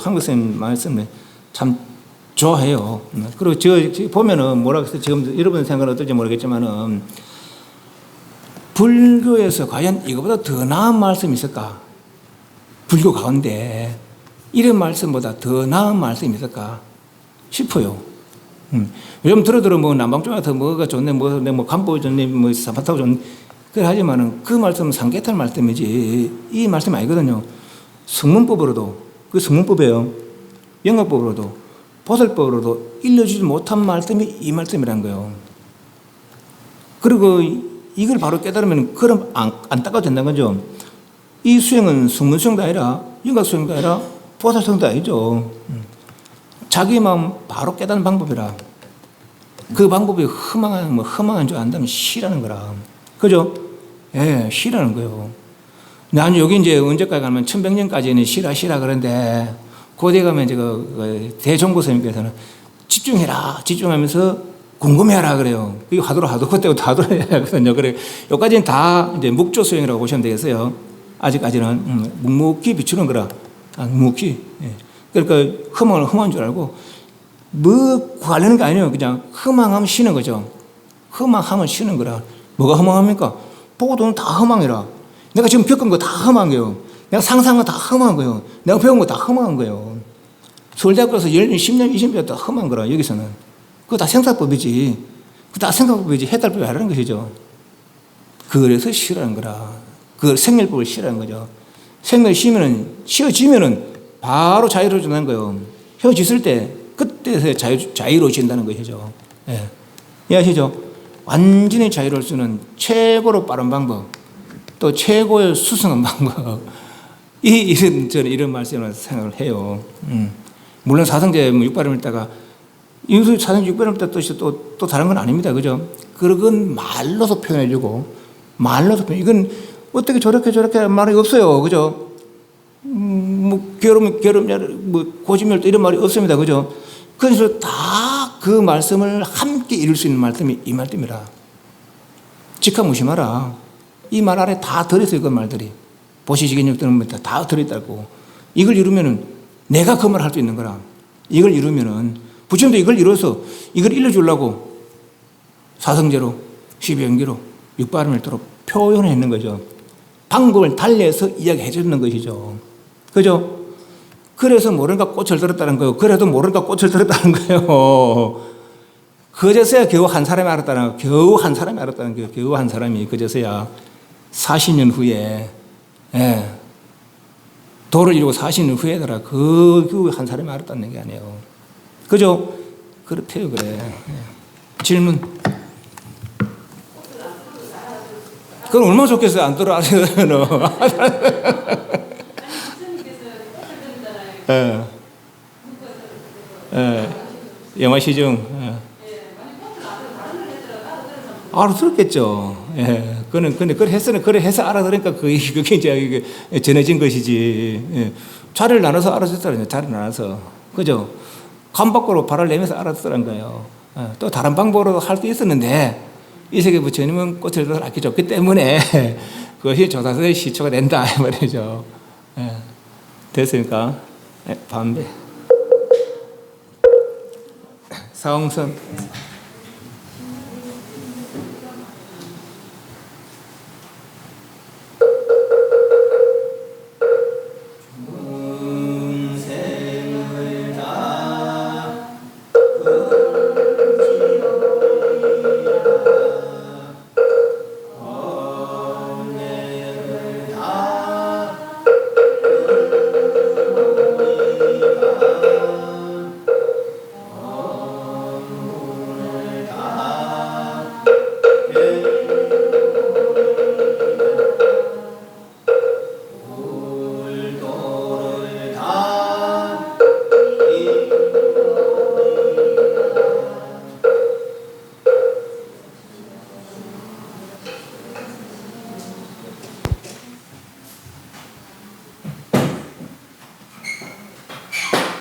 한국 선생님 말씀을 참 좋아해요. 그리고 보면은 뭐라고 해서 지금 여러분 생각은 어떨지 모르겠지만은 불교에서 과연 이거보다 더 나은 말씀이 있을까? 불교 가운데 이런 말씀보다 더 나은 말씀이 있을까 싶어요. 요즘 들어 뭐 남방주가 더 뭐가 좋네, 뭐 간보 좋네, 뭐 사파타고 좋네. 그래 하지만은 그 말씀은 삼계탈 말씀이지 이 말씀이 아니거든요. 성문법으로도 그 성문법이에요. 영어법으로도 보살법으로도 일러주지 못한 말씀이 이 말씀이라는 거예요. 그리고 이걸 바로 깨달으면 그럼 안 닦아도 된다는 거죠. 이 수행은 성문 수행도 아니라 영각 수행도 아니라 보살 수행도 아니죠. 자기 마음 바로 깨닫는 방법이라. 그 방법이 허망한 줄 안다면 시라는 거라. 그죠? 예, 시라는 거예요. 나는 여기 이제 언제까지 가면 1100년까지는 시라 그런데 고대 가면 대종고 스님께서는 집중하면서 궁금해하라 그래요. 그게 하도 그때도 다 들어야 하거든요. 그래, 여기까지는 다 이제 묵조 수행이라고 보시면 되겠어요. 아직까지는 묵묵히 비추는 거라. 묵묵히. 예. 그러니까 허망한 줄 알고 뭐 구하려는 게 아니에요. 그냥 허망하면 쉬는 거죠. 허망하면 쉬는 거라. 뭐가 허망합니까? 보고도는 다 허망이라. 내가 지금 겪은 거 다 허망한 거예요. 내가 상상한 거 다 허망한 거예요. 내가 배운 거 다 허망한 거예요. 서울대학교 가서 10년, 10년, 20년 다 허망한 거라. 여기서는. 그거 다 생사법이지. 그거 다 생사법이지. 해탈법이 아니라는 것이죠. 그래서 쉬라는 거라. 그 생멸법을 쉬라는 거죠. 생멸 쉬어지면은 바로 자유로워진다는 거예요. 헤어졌을 때 그때서 자유로워진다는 것이죠. 예. 이해하시죠? 완전히 자유로울 수는 최고로 빠른 방법, 또 최고의 수승한 방법. 저는 이런 말씀을 생각을 해요. 물론 사성제 육바람을 있다가 이웃의 사성제 육바람을 있다 뜻이 또 다른 건 아닙니다. 그죠? 그건 말로서 표현해주고, 이건 어떻게 저렇게 말이 없어요. 그죠? 고집멸도 이런 말이 없습니다. 그죠? 그래서 다 그 말씀을 함께 이룰 수 있는 말씀이 이 말씀이라. 직화무심하라. 이 말 안에 다 들어있어요. 그 말들이. 보시지견육들은 다 들어있다고. 이걸 이루면은 내가 그 말을 할 수 있는 거라. 이걸 이루면은 부처님도 이걸 이뤄서 이걸 일러주려고 사성제로 12연기로 육바람일도로 표현했는 거죠. 방법을 달리해서 이야기해 주는 것이죠. 그죠? 그래서 모르니까 꽃을 들었다는 거예요. 그래도 모르니까 꽃을 들었다는 거예요. 그제서야 겨우 한 사람이 알았다는 거예요. 겨우 한 사람이 그제서야 40년 후에, 예, 도를 이루고 40년 후에더라. 겨우 한 사람이 알았다는 게 아니에요. 그죠? 그렇대요, 그래. 예. 질문. 그건 얼마나 좋겠어요. 안 들어 알아서는. 예. 예. 영화 시중. 예. 알아들었겠죠. 예. 근데 그래 해서 알아들으니까 그게 이제 전해진 것이지. 예. 자리를 나눠서 알아듣더라고요. 자리를 나눠서. 그죠? 간 밖으로 발을 내면서 알아듣더란 거예요. 예. 또 다른 방법으로 할 수 있었는데, 이 세계 부처님은 꽃을 더 아끼 줬기 때문에 그것이 조사서의 시초가 된다. 이 말이죠. 예. 됐습니까? 네, 반대. 사홍선.